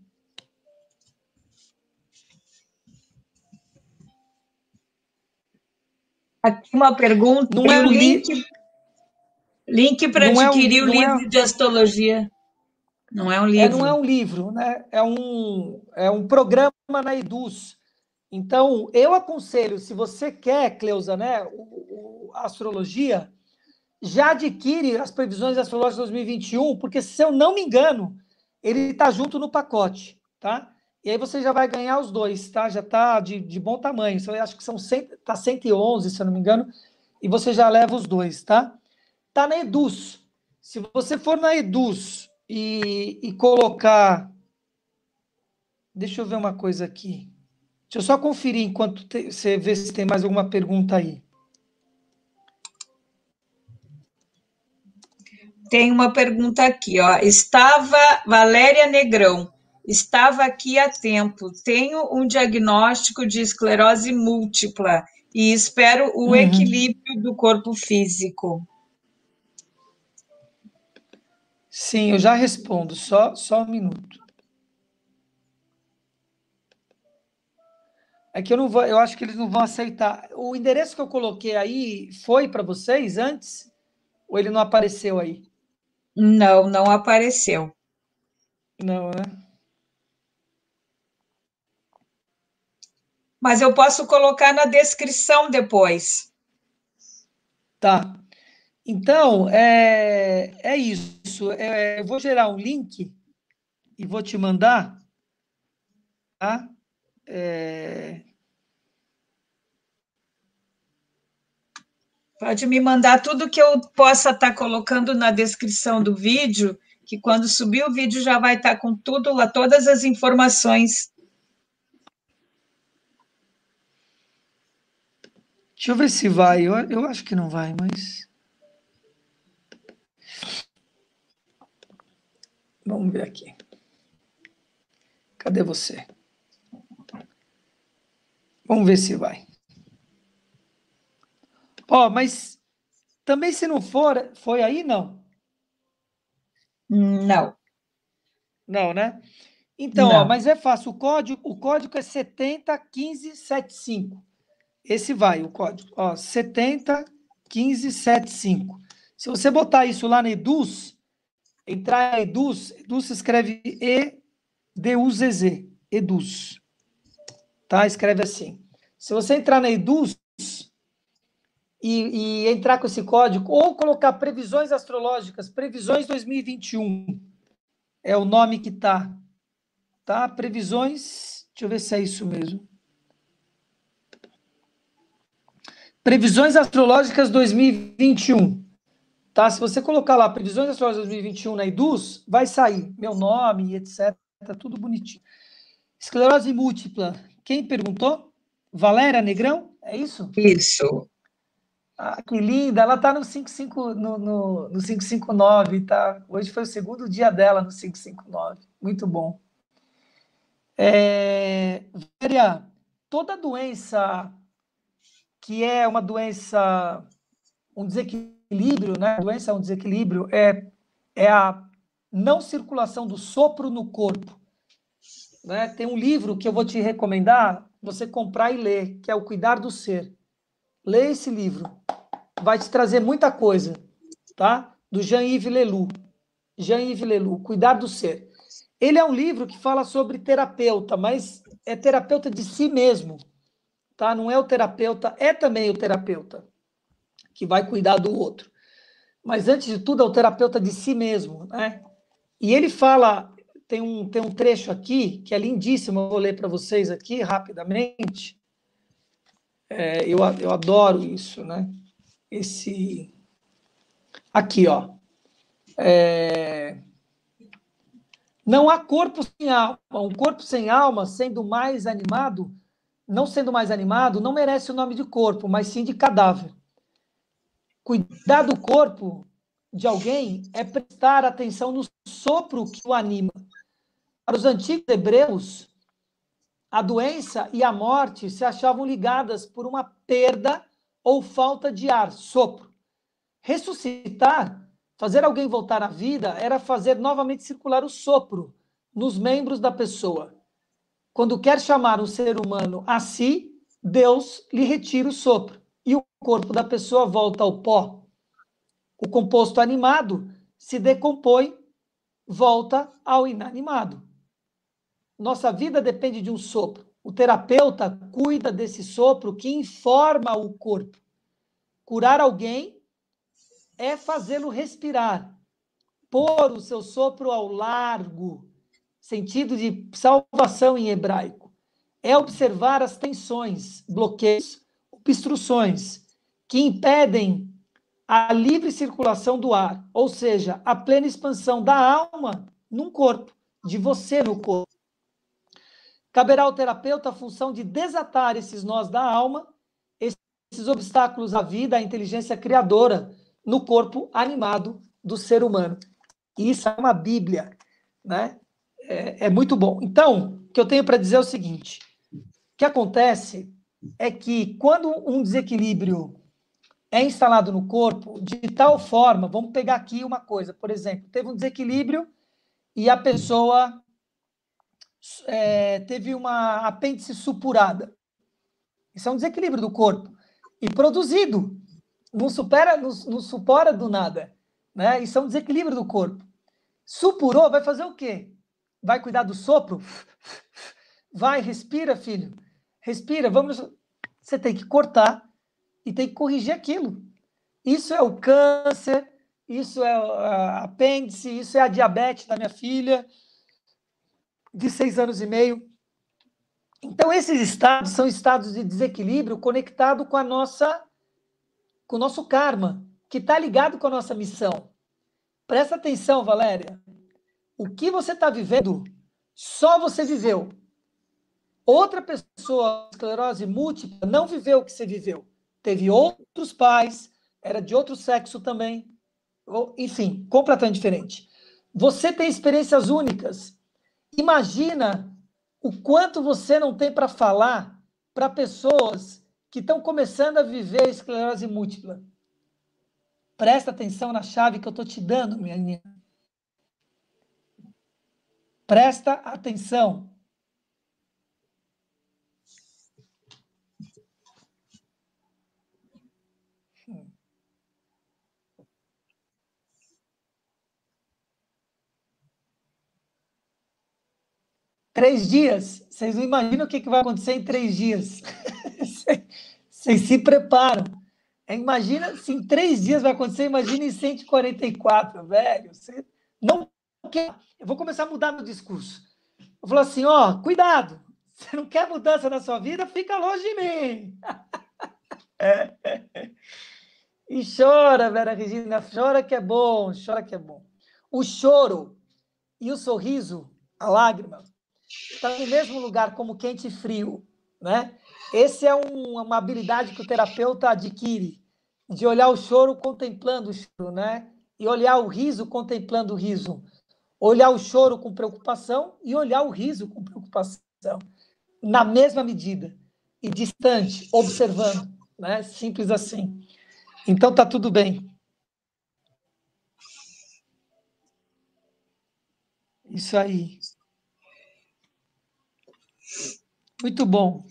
Aqui uma pergunta, Não e é o um link para não é um, adquirir o não é, livro de astrologia. Não é um não é livro. um livro, né? É um programa na Eduz. Então, eu aconselho, se você quer, Cleusa, né, a astrologia, já adquire as previsões astrológicas 2021, porque, se eu não me engano, ele está junto no pacote, tá? E aí você já vai ganhar os dois, tá? Já está de bom tamanho. Eu acho que tá 111, se eu não me engano, e você já leva os dois, tá? Tá na Eduz. Se você for na Eduz e colocar... Deixa eu ver uma coisa aqui. Deixa eu só conferir enquanto você vê se tem mais alguma pergunta aí. Tem uma pergunta aqui, ó. Valéria Negrão. Estava aqui há tempo. Tenho um diagnóstico de esclerose múltipla e espero o equilíbrio do corpo físico. Sim, eu já respondo. Só um minuto. É que eu acho que eles não vão aceitar. O endereço que eu coloquei aí foi para vocês antes? Ou ele não apareceu aí? Não, não apareceu. Não, né? Mas eu posso colocar na descrição depois. Tá. Então, é isso. Eu vou gerar um link e vou te mandar, tá? Pode me mandar tudo que eu possa estar colocando na descrição do vídeo, que quando subir o vídeo já vai estar com tudo lá, todas as informações. Deixa eu ver se vai. Eu acho que não vai, mas... Vamos ver aqui. Cadê você? Vamos ver se vai. Ó, mas também se não for, foi aí, não? Não, Não, né? Então, ó, não. mas é fácil. O código é 701575. Esse vai, o código. Ó, 701575. Se você botar isso lá na Eduz, entrar em Eduz se escreve E-D-U-Z-Z. Eduz. Tá? Escreve assim. Se você entrar na Eduz e entrar com esse código, ou colocar previsões astrológicas, previsões 2021, é o nome que tá. Tá? Previsões, deixa eu ver se é isso mesmo. Previsões astrológicas 2021. Tá? Se você colocar lá previsões astrológicas 2021 na Eduz, vai sair meu nome, etc. Tudo bonitinho. Esclerose múltipla. Quem perguntou? Valéria Negrão? É isso? Isso. Ah, que linda! Ela está no 55, no 559, tá? Hoje foi o segundo dia dela no 559. Muito bom. Valéria, toda doença que é uma doença, um desequilíbrio, né? A doença é um desequilíbrio, é a não circulação do sopro no corpo. Né? Tem um livro que eu vou te recomendar você comprar e ler, que é O Cuidar do Ser. Lê esse livro, vai te trazer muita coisa, tá? Do Jean-Yves Leloup. Jean-Yves Leloup, Cuidar do Ser. Ele é um livro que fala sobre terapeuta, mas é terapeuta de si mesmo, tá? Não é o terapeuta, é também o terapeuta que vai cuidar do outro. Mas antes de tudo é o terapeuta de si mesmo, né? E ele fala, tem um trecho aqui que é lindíssimo, eu vou ler para vocês aqui rapidamente. Eu adoro isso, né? Esse aqui, ó. Não há corpo sem alma. Um corpo sem alma, sendo mais animado, não merece o nome de corpo, mas sim de cadáver. Cuidar do corpo de alguém é prestar atenção no sopro que o anima. Para os antigos hebreus, a doença e a morte se achavam ligadas por uma perda ou falta de ar, sopro. Ressuscitar, fazer alguém voltar à vida, era fazer novamente circular o sopro nos membros da pessoa. Quando quer chamar um ser humano a si, Deus lhe retira o sopro e o corpo da pessoa volta ao pó. O composto animado se decompõe, volta ao inanimado. Nossa vida depende de um sopro. O terapeuta cuida desse sopro que informa o corpo. Curar alguém é fazê-lo respirar, pôr o seu sopro ao largo, sentido de salvação em hebraico. É observar as tensões, bloqueios, obstruções que impedem a livre circulação do ar, ou seja, a plena expansão da alma num corpo, de você no corpo. Caberá ao terapeuta a função de desatar esses nós da alma, esses obstáculos à vida, à inteligência criadora no corpo animado do ser humano. E isso é uma Bíblia, né? É muito bom. Então, o que eu tenho para dizer é o seguinte: o que acontece é que quando um desequilíbrio é instalado no corpo, de tal forma, vamos pegar aqui uma coisa, por exemplo, teve um desequilíbrio e a pessoa teve uma apêndice supurada. Isso é um desequilíbrio do corpo. E produzido. Não supora do nada. Né? Isso é um desequilíbrio do corpo. Supurou, vai fazer o quê? Vai cuidar do sopro? Vai, respira, filho. Respira, vamos. Você tem que cortar e tem que corrigir aquilo. Isso é o câncer, isso é a apêndice, isso é a diabetes da minha filha, de 6 anos e meio. Então, esses estados são estados de desequilíbrio conectado com com o nosso karma, que está ligado com a nossa missão. Presta atenção, Valéria. O que você está vivendo, só você viveu. Outra pessoa com esclerose múltipla não viveu o que você viveu. Teve outros pais, era de outro sexo também. Enfim, completamente diferente. Você tem experiências únicas. Imagina o quanto você não tem para falar para pessoas que estão começando a viver esclerose múltipla. Presta atenção na chave que eu estou te dando, minha menina. Presta atenção. Três dias. Vocês não imaginam o que vai acontecer em 3 dias. Vocês se preparam. Imagina se em 3 dias vai acontecer, imagina em 144, velho. Você não quer. Eu vou começar a mudar meu discurso. Eu vou falar assim, ó, cuidado. Você não quer mudança na sua vida? Fica longe de mim. E chora, Vera Regina, chora que é bom, chora que é bom. O choro e o sorriso, a lágrima, está no mesmo lugar como quente e frio. né? Essa é uma habilidade que o terapeuta adquire, de olhar o choro contemplando o choro, né? E olhar o riso contemplando o riso. Olhar o choro com preocupação e olhar o riso com preocupação, na mesma medida, e distante, observando, né? Simples assim. Então tá tudo bem. Isso aí. Muito bom.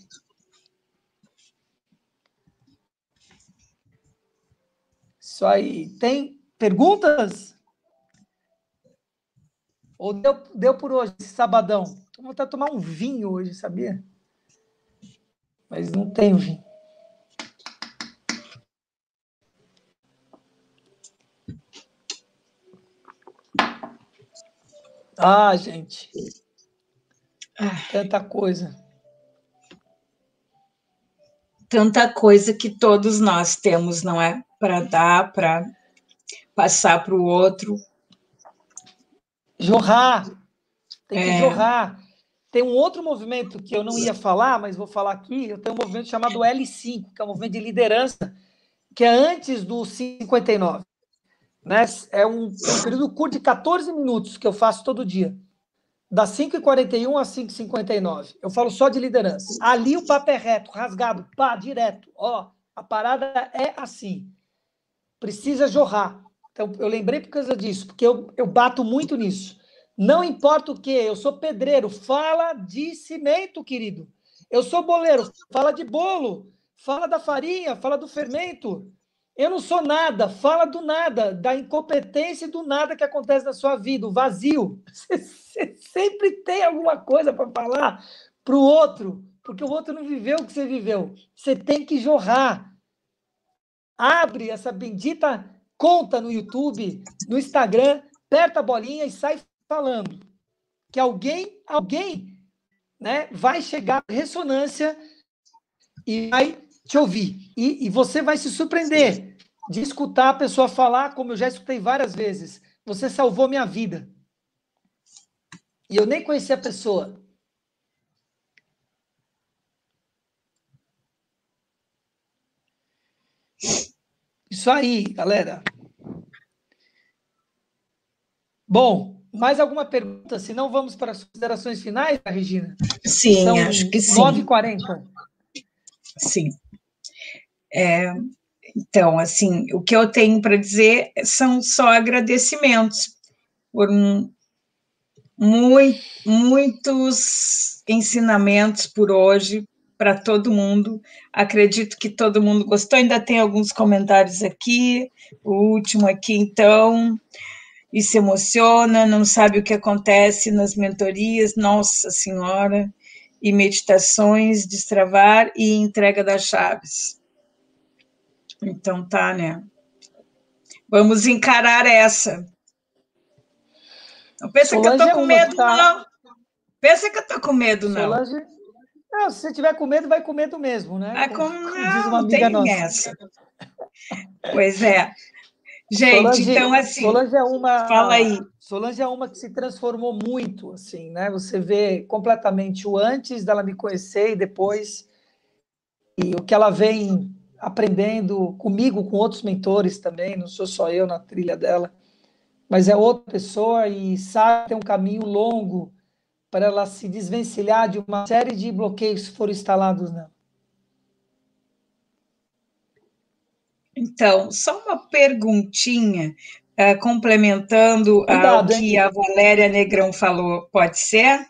Isso aí. Tem perguntas? Ou deu por hoje, esse sabadão? Vou até tomar um vinho hoje, sabia? Mas não tenho vinho. Ah, gente. Tanta coisa. Tanta coisa que todos nós temos, não é? Para dar, para passar para o outro. Jorrar. Tem que jorrar. Tem um outro movimento que eu não ia falar, mas vou falar aqui. Eu tenho um movimento chamado L5, que é um movimento de liderança, que é antes do 59. Né? É um período curto de 14 minutos que eu faço todo dia. Das 5h41 às 5h59. Eu falo só de liderança. Ali o papo é reto, rasgado, pá, direto. Ó, a parada é assim. Precisa jorrar. Então, eu lembrei por causa disso, porque eu bato muito nisso. Não importa o que, eu sou pedreiro, fala de cimento, querido. Eu sou boleiro, fala de bolo, fala da farinha, fala do fermento. Eu não sou nada, fala do nada, da incompetência e do nada que acontece na sua vida, o vazio. Você sempre tem alguma coisa para falar para o outro, porque o outro não viveu o que você viveu. Você tem que jorrar. Abre essa bendita conta no YouTube, no Instagram, aperta a bolinha e sai falando. Que alguém, né, vai chegar à ressonância e vai te ouvir. E você vai se surpreender de escutar a pessoa falar, como eu já escutei várias vezes. Você salvou minha vida. E eu nem conhecia a pessoa. Isso aí, galera. Bom, mais alguma pergunta? Se não, vamos para as considerações finais, Regina? Sim, São acho que sim. 9h40. Sim. Então, assim, o que eu tenho para dizer são só agradecimentos por muitos ensinamentos por hoje para todo mundo. Acredito que todo mundo gostou. Ainda tem alguns comentários aqui. O último aqui, então, e se emociona, não sabe o que acontece nas mentorias. Nossa Senhora! E meditações, destravar e entrega das chaves. Então tá, né? Vamos encarar essa. Não pensa Solange que eu tô com medo, tá... não. Pensa que eu tô com medo, Solange... não. Se você tiver com medo, vai com medo mesmo, né? Como diz uma Não, amiga tem nossa. essa. Pois é. Gente, então assim, fala aí. Solange é uma que se transformou muito, assim, né? Você vê completamente o antes dela me conhecer e depois, e o que ela vem aprendendo comigo, com outros mentores também, não sou só eu na trilha dela, mas é outra pessoa e sabe ter um caminho longo para ela se desvencilhar de uma série de bloqueios que foram instalados nela. Então, só uma perguntinha, complementando ao Cuidado, que hein? a Valéria Negrão falou, pode ser?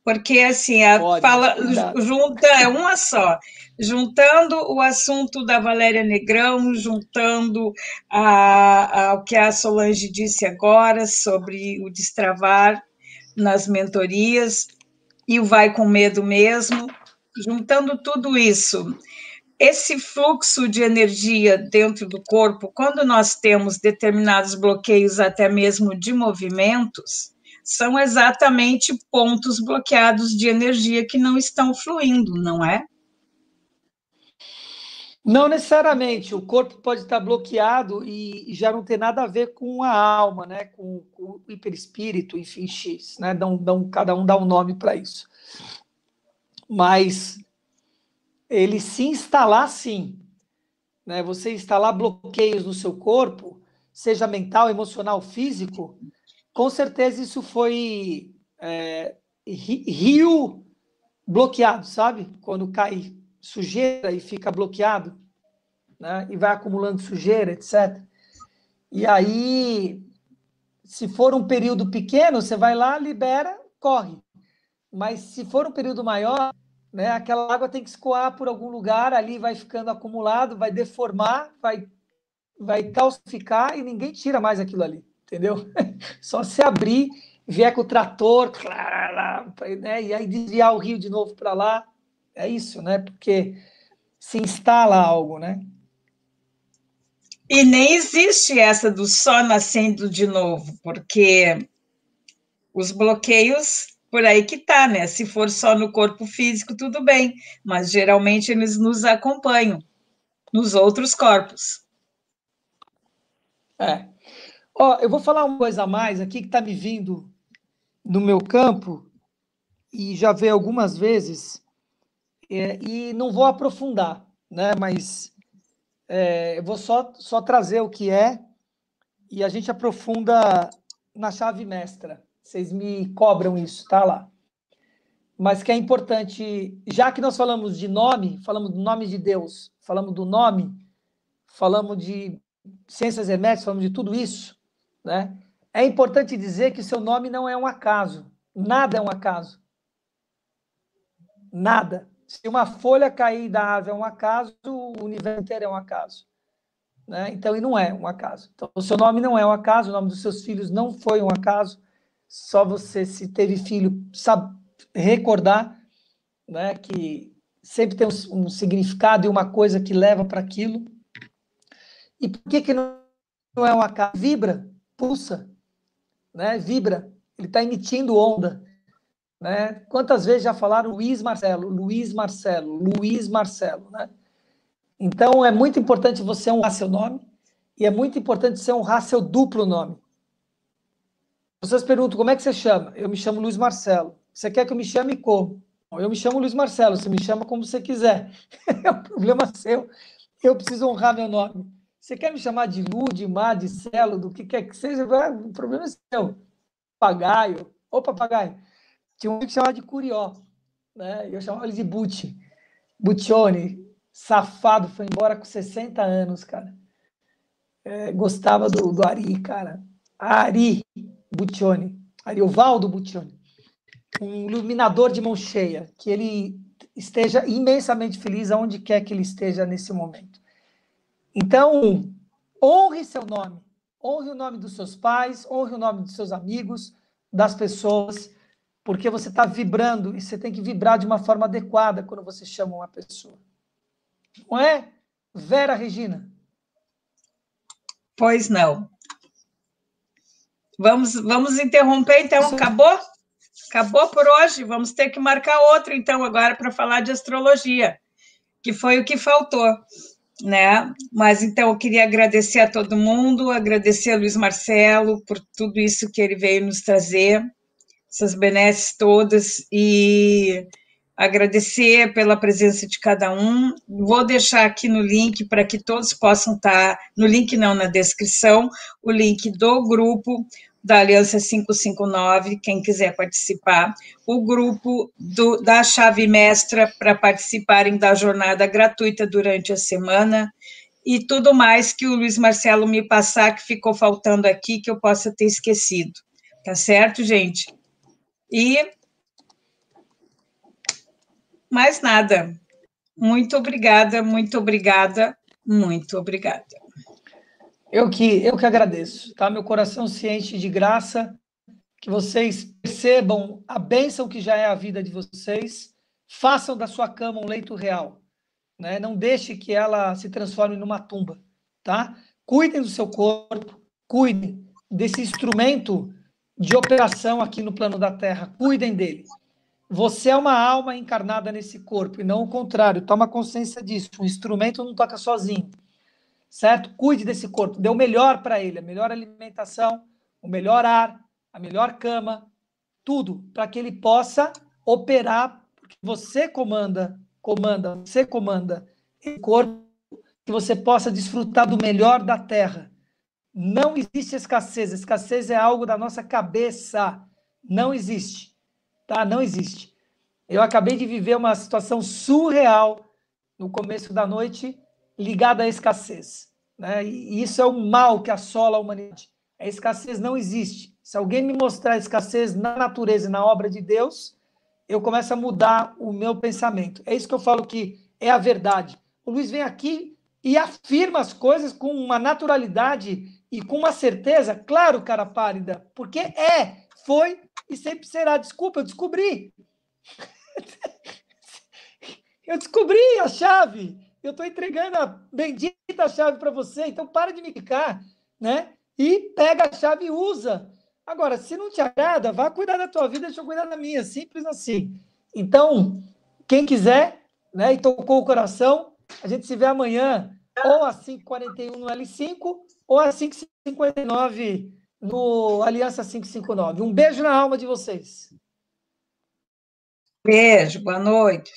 Porque, assim, Pode, mas fala, cuidado. junta, é uma só, juntando o assunto da Valéria Negrão, juntando ao que a Solange disse agora sobre o destravar nas mentorias e o vai com medo mesmo, juntando tudo isso, esse fluxo de energia dentro do corpo, quando nós temos determinados bloqueios, até mesmo de movimentos, são exatamente pontos bloqueados de energia que não estão fluindo, não é? Não necessariamente, o corpo pode estar bloqueado e já não ter nada a ver com a alma, né? Com o hiperespírito, enfim, X, né? Cada um dá um nome para isso. Mas ele se instalar, sim, né? Você instalar bloqueios no seu corpo, seja mental, emocional, físico, com certeza isso foi rio bloqueado, sabe? Quando cai sujeira e fica bloqueado, né? E vai acumulando sujeira, etc. E aí, se for um período pequeno, você vai lá, libera, corre. Mas se for um período maior, né, aquela água tem que escoar por algum lugar, ali vai ficando acumulado, vai deformar, vai calcificar e ninguém tira mais aquilo ali, entendeu? Só se abrir, vier com o trator, né, e aí desviar o rio de novo para lá. É isso, né? Porque se instala algo, né? E nem existe essa do só nascendo de novo, porque os bloqueios por aí que tá, né? Se for só no corpo físico, tudo bem, mas geralmente eles nos acompanham nos outros corpos. É. Ó, eu vou falar uma coisa a mais aqui que está me vindo no meu campo e já veio algumas vezes, e não vou aprofundar, né? Mas eu vou só trazer o que é e a gente aprofunda na chave mestra. Vocês me cobram isso, tá lá. Mas que é importante, já que nós falamos de nome, falamos do nome de Deus, falamos do nome, falamos de ciências herméticas, falamos de tudo isso, né? É importante dizer que seu nome não é um acaso. Nada é um acaso. Nada. Se uma folha cair da árvore é um acaso, o universo inteiro é um acaso. Né? Então, e não é um acaso. Então, o seu nome não é um acaso, o nome dos seus filhos não foi um acaso. Só você, se teve filho, sabe recordar, né, que sempre tem um significado e uma coisa que leva para aquilo. E por que não é um acaso? Vibra, pulsa, né? Vibra. Ele está emitindo onda. Né? Quantas vezes já falaram Luiz Marcelo, Luiz Marcelo, Luiz Marcelo, né? Então é muito importante você honrar seu nome e é muito importante você honrar seu duplo nome. Vocês perguntam como é que você chama? Eu me chamo Luiz Marcelo. Você quer que eu me chame como? Eu me chamo Luiz Marcelo, você me chama como você quiser. É um problema seu. Eu preciso honrar meu nome. Você quer me chamar de Lu, de Mar, de Celo, do que quer que seja, o problema é seu. Papagaio. Ô, papagaio. Tinha um que chamava de Curió, né? Eu chamava ele de Bucci. Buccione, safado, foi embora com 60 anos, cara. Gostava do Ari, cara. Ari Buccione. Ariovaldo Buccione. Um iluminador de mão cheia. Que ele esteja imensamente feliz aonde quer que ele esteja nesse momento. Então, honre seu nome. Honre o nome dos seus pais, honre o nome dos seus amigos, das pessoas, porque você está vibrando e você tem que vibrar de uma forma adequada quando você chama uma pessoa. Não é, Vera Regina? Pois não. Vamos interromper, então. Isso. Acabou? Acabou por hoje. Vamos ter que marcar outro, então, agora para falar de astrologia, que foi o que faltou, né? Mas, então, eu queria agradecer a todo mundo, agradecer a Luiz Marcelo por tudo isso que ele veio nos trazer, essas benesses todas, e agradecer pela presença de cada um. Vou deixar aqui no link para que todos possam estar, no link não, na descrição, o link do grupo da Aliança 559, quem quiser participar, o grupo da Chave Mestra para participarem da jornada gratuita durante a semana, e tudo mais que o Luiz Marcelo me passar, que ficou faltando aqui, que eu possa ter esquecido. Tá certo, gente? E mais nada. Muito obrigada, muito obrigada, muito obrigada. Eu que agradeço, tá? Meu coração se enche de graça, que vocês percebam a bênção que já é a vida de vocês, façam da sua cama um leito real, né? Não deixe que ela se transforme numa tumba, tá? Cuidem do seu corpo, cuidem desse instrumento de operação aqui no plano da Terra, cuidem dele. Você é uma alma encarnada nesse corpo e não o contrário. Toma consciência disso. O instrumento não toca sozinho, certo? Cuide desse corpo, dê o melhor para ele, a melhor alimentação, o melhor ar, a melhor cama, tudo para que ele possa operar, porque você comanda comanda, você comanda esse corpo, que você possa desfrutar do melhor da terra. Não existe escassez. Escassez é algo da nossa cabeça. Não existe. Tá? Não existe. Eu acabei de viver uma situação surreal no começo da noite ligada à escassez, né? E isso é o mal que assola a humanidade. A escassez não existe. Se alguém me mostrar a escassez na natureza e na obra de Deus, eu começo a mudar o meu pensamento. É isso que eu falo que é a verdade. O Luiz vem aqui e afirma as coisas com uma naturalidade e com uma certeza, claro, cara pálida, porque foi e sempre será. Desculpa, eu descobri. Eu descobri a chave. Eu estou entregando a bendita chave para você. Então, para de me ficar, né? E pega a chave e usa. Agora, se não te agrada, vá cuidar da tua vida, deixa eu cuidar da minha. Simples assim. Então, quem quiser, né, e tocou o coração, a gente se vê amanhã, ou às 5h41 no L5, ou às 5h59 no Aliança 559. Um beijo na alma de vocês. Beijo, boa noite.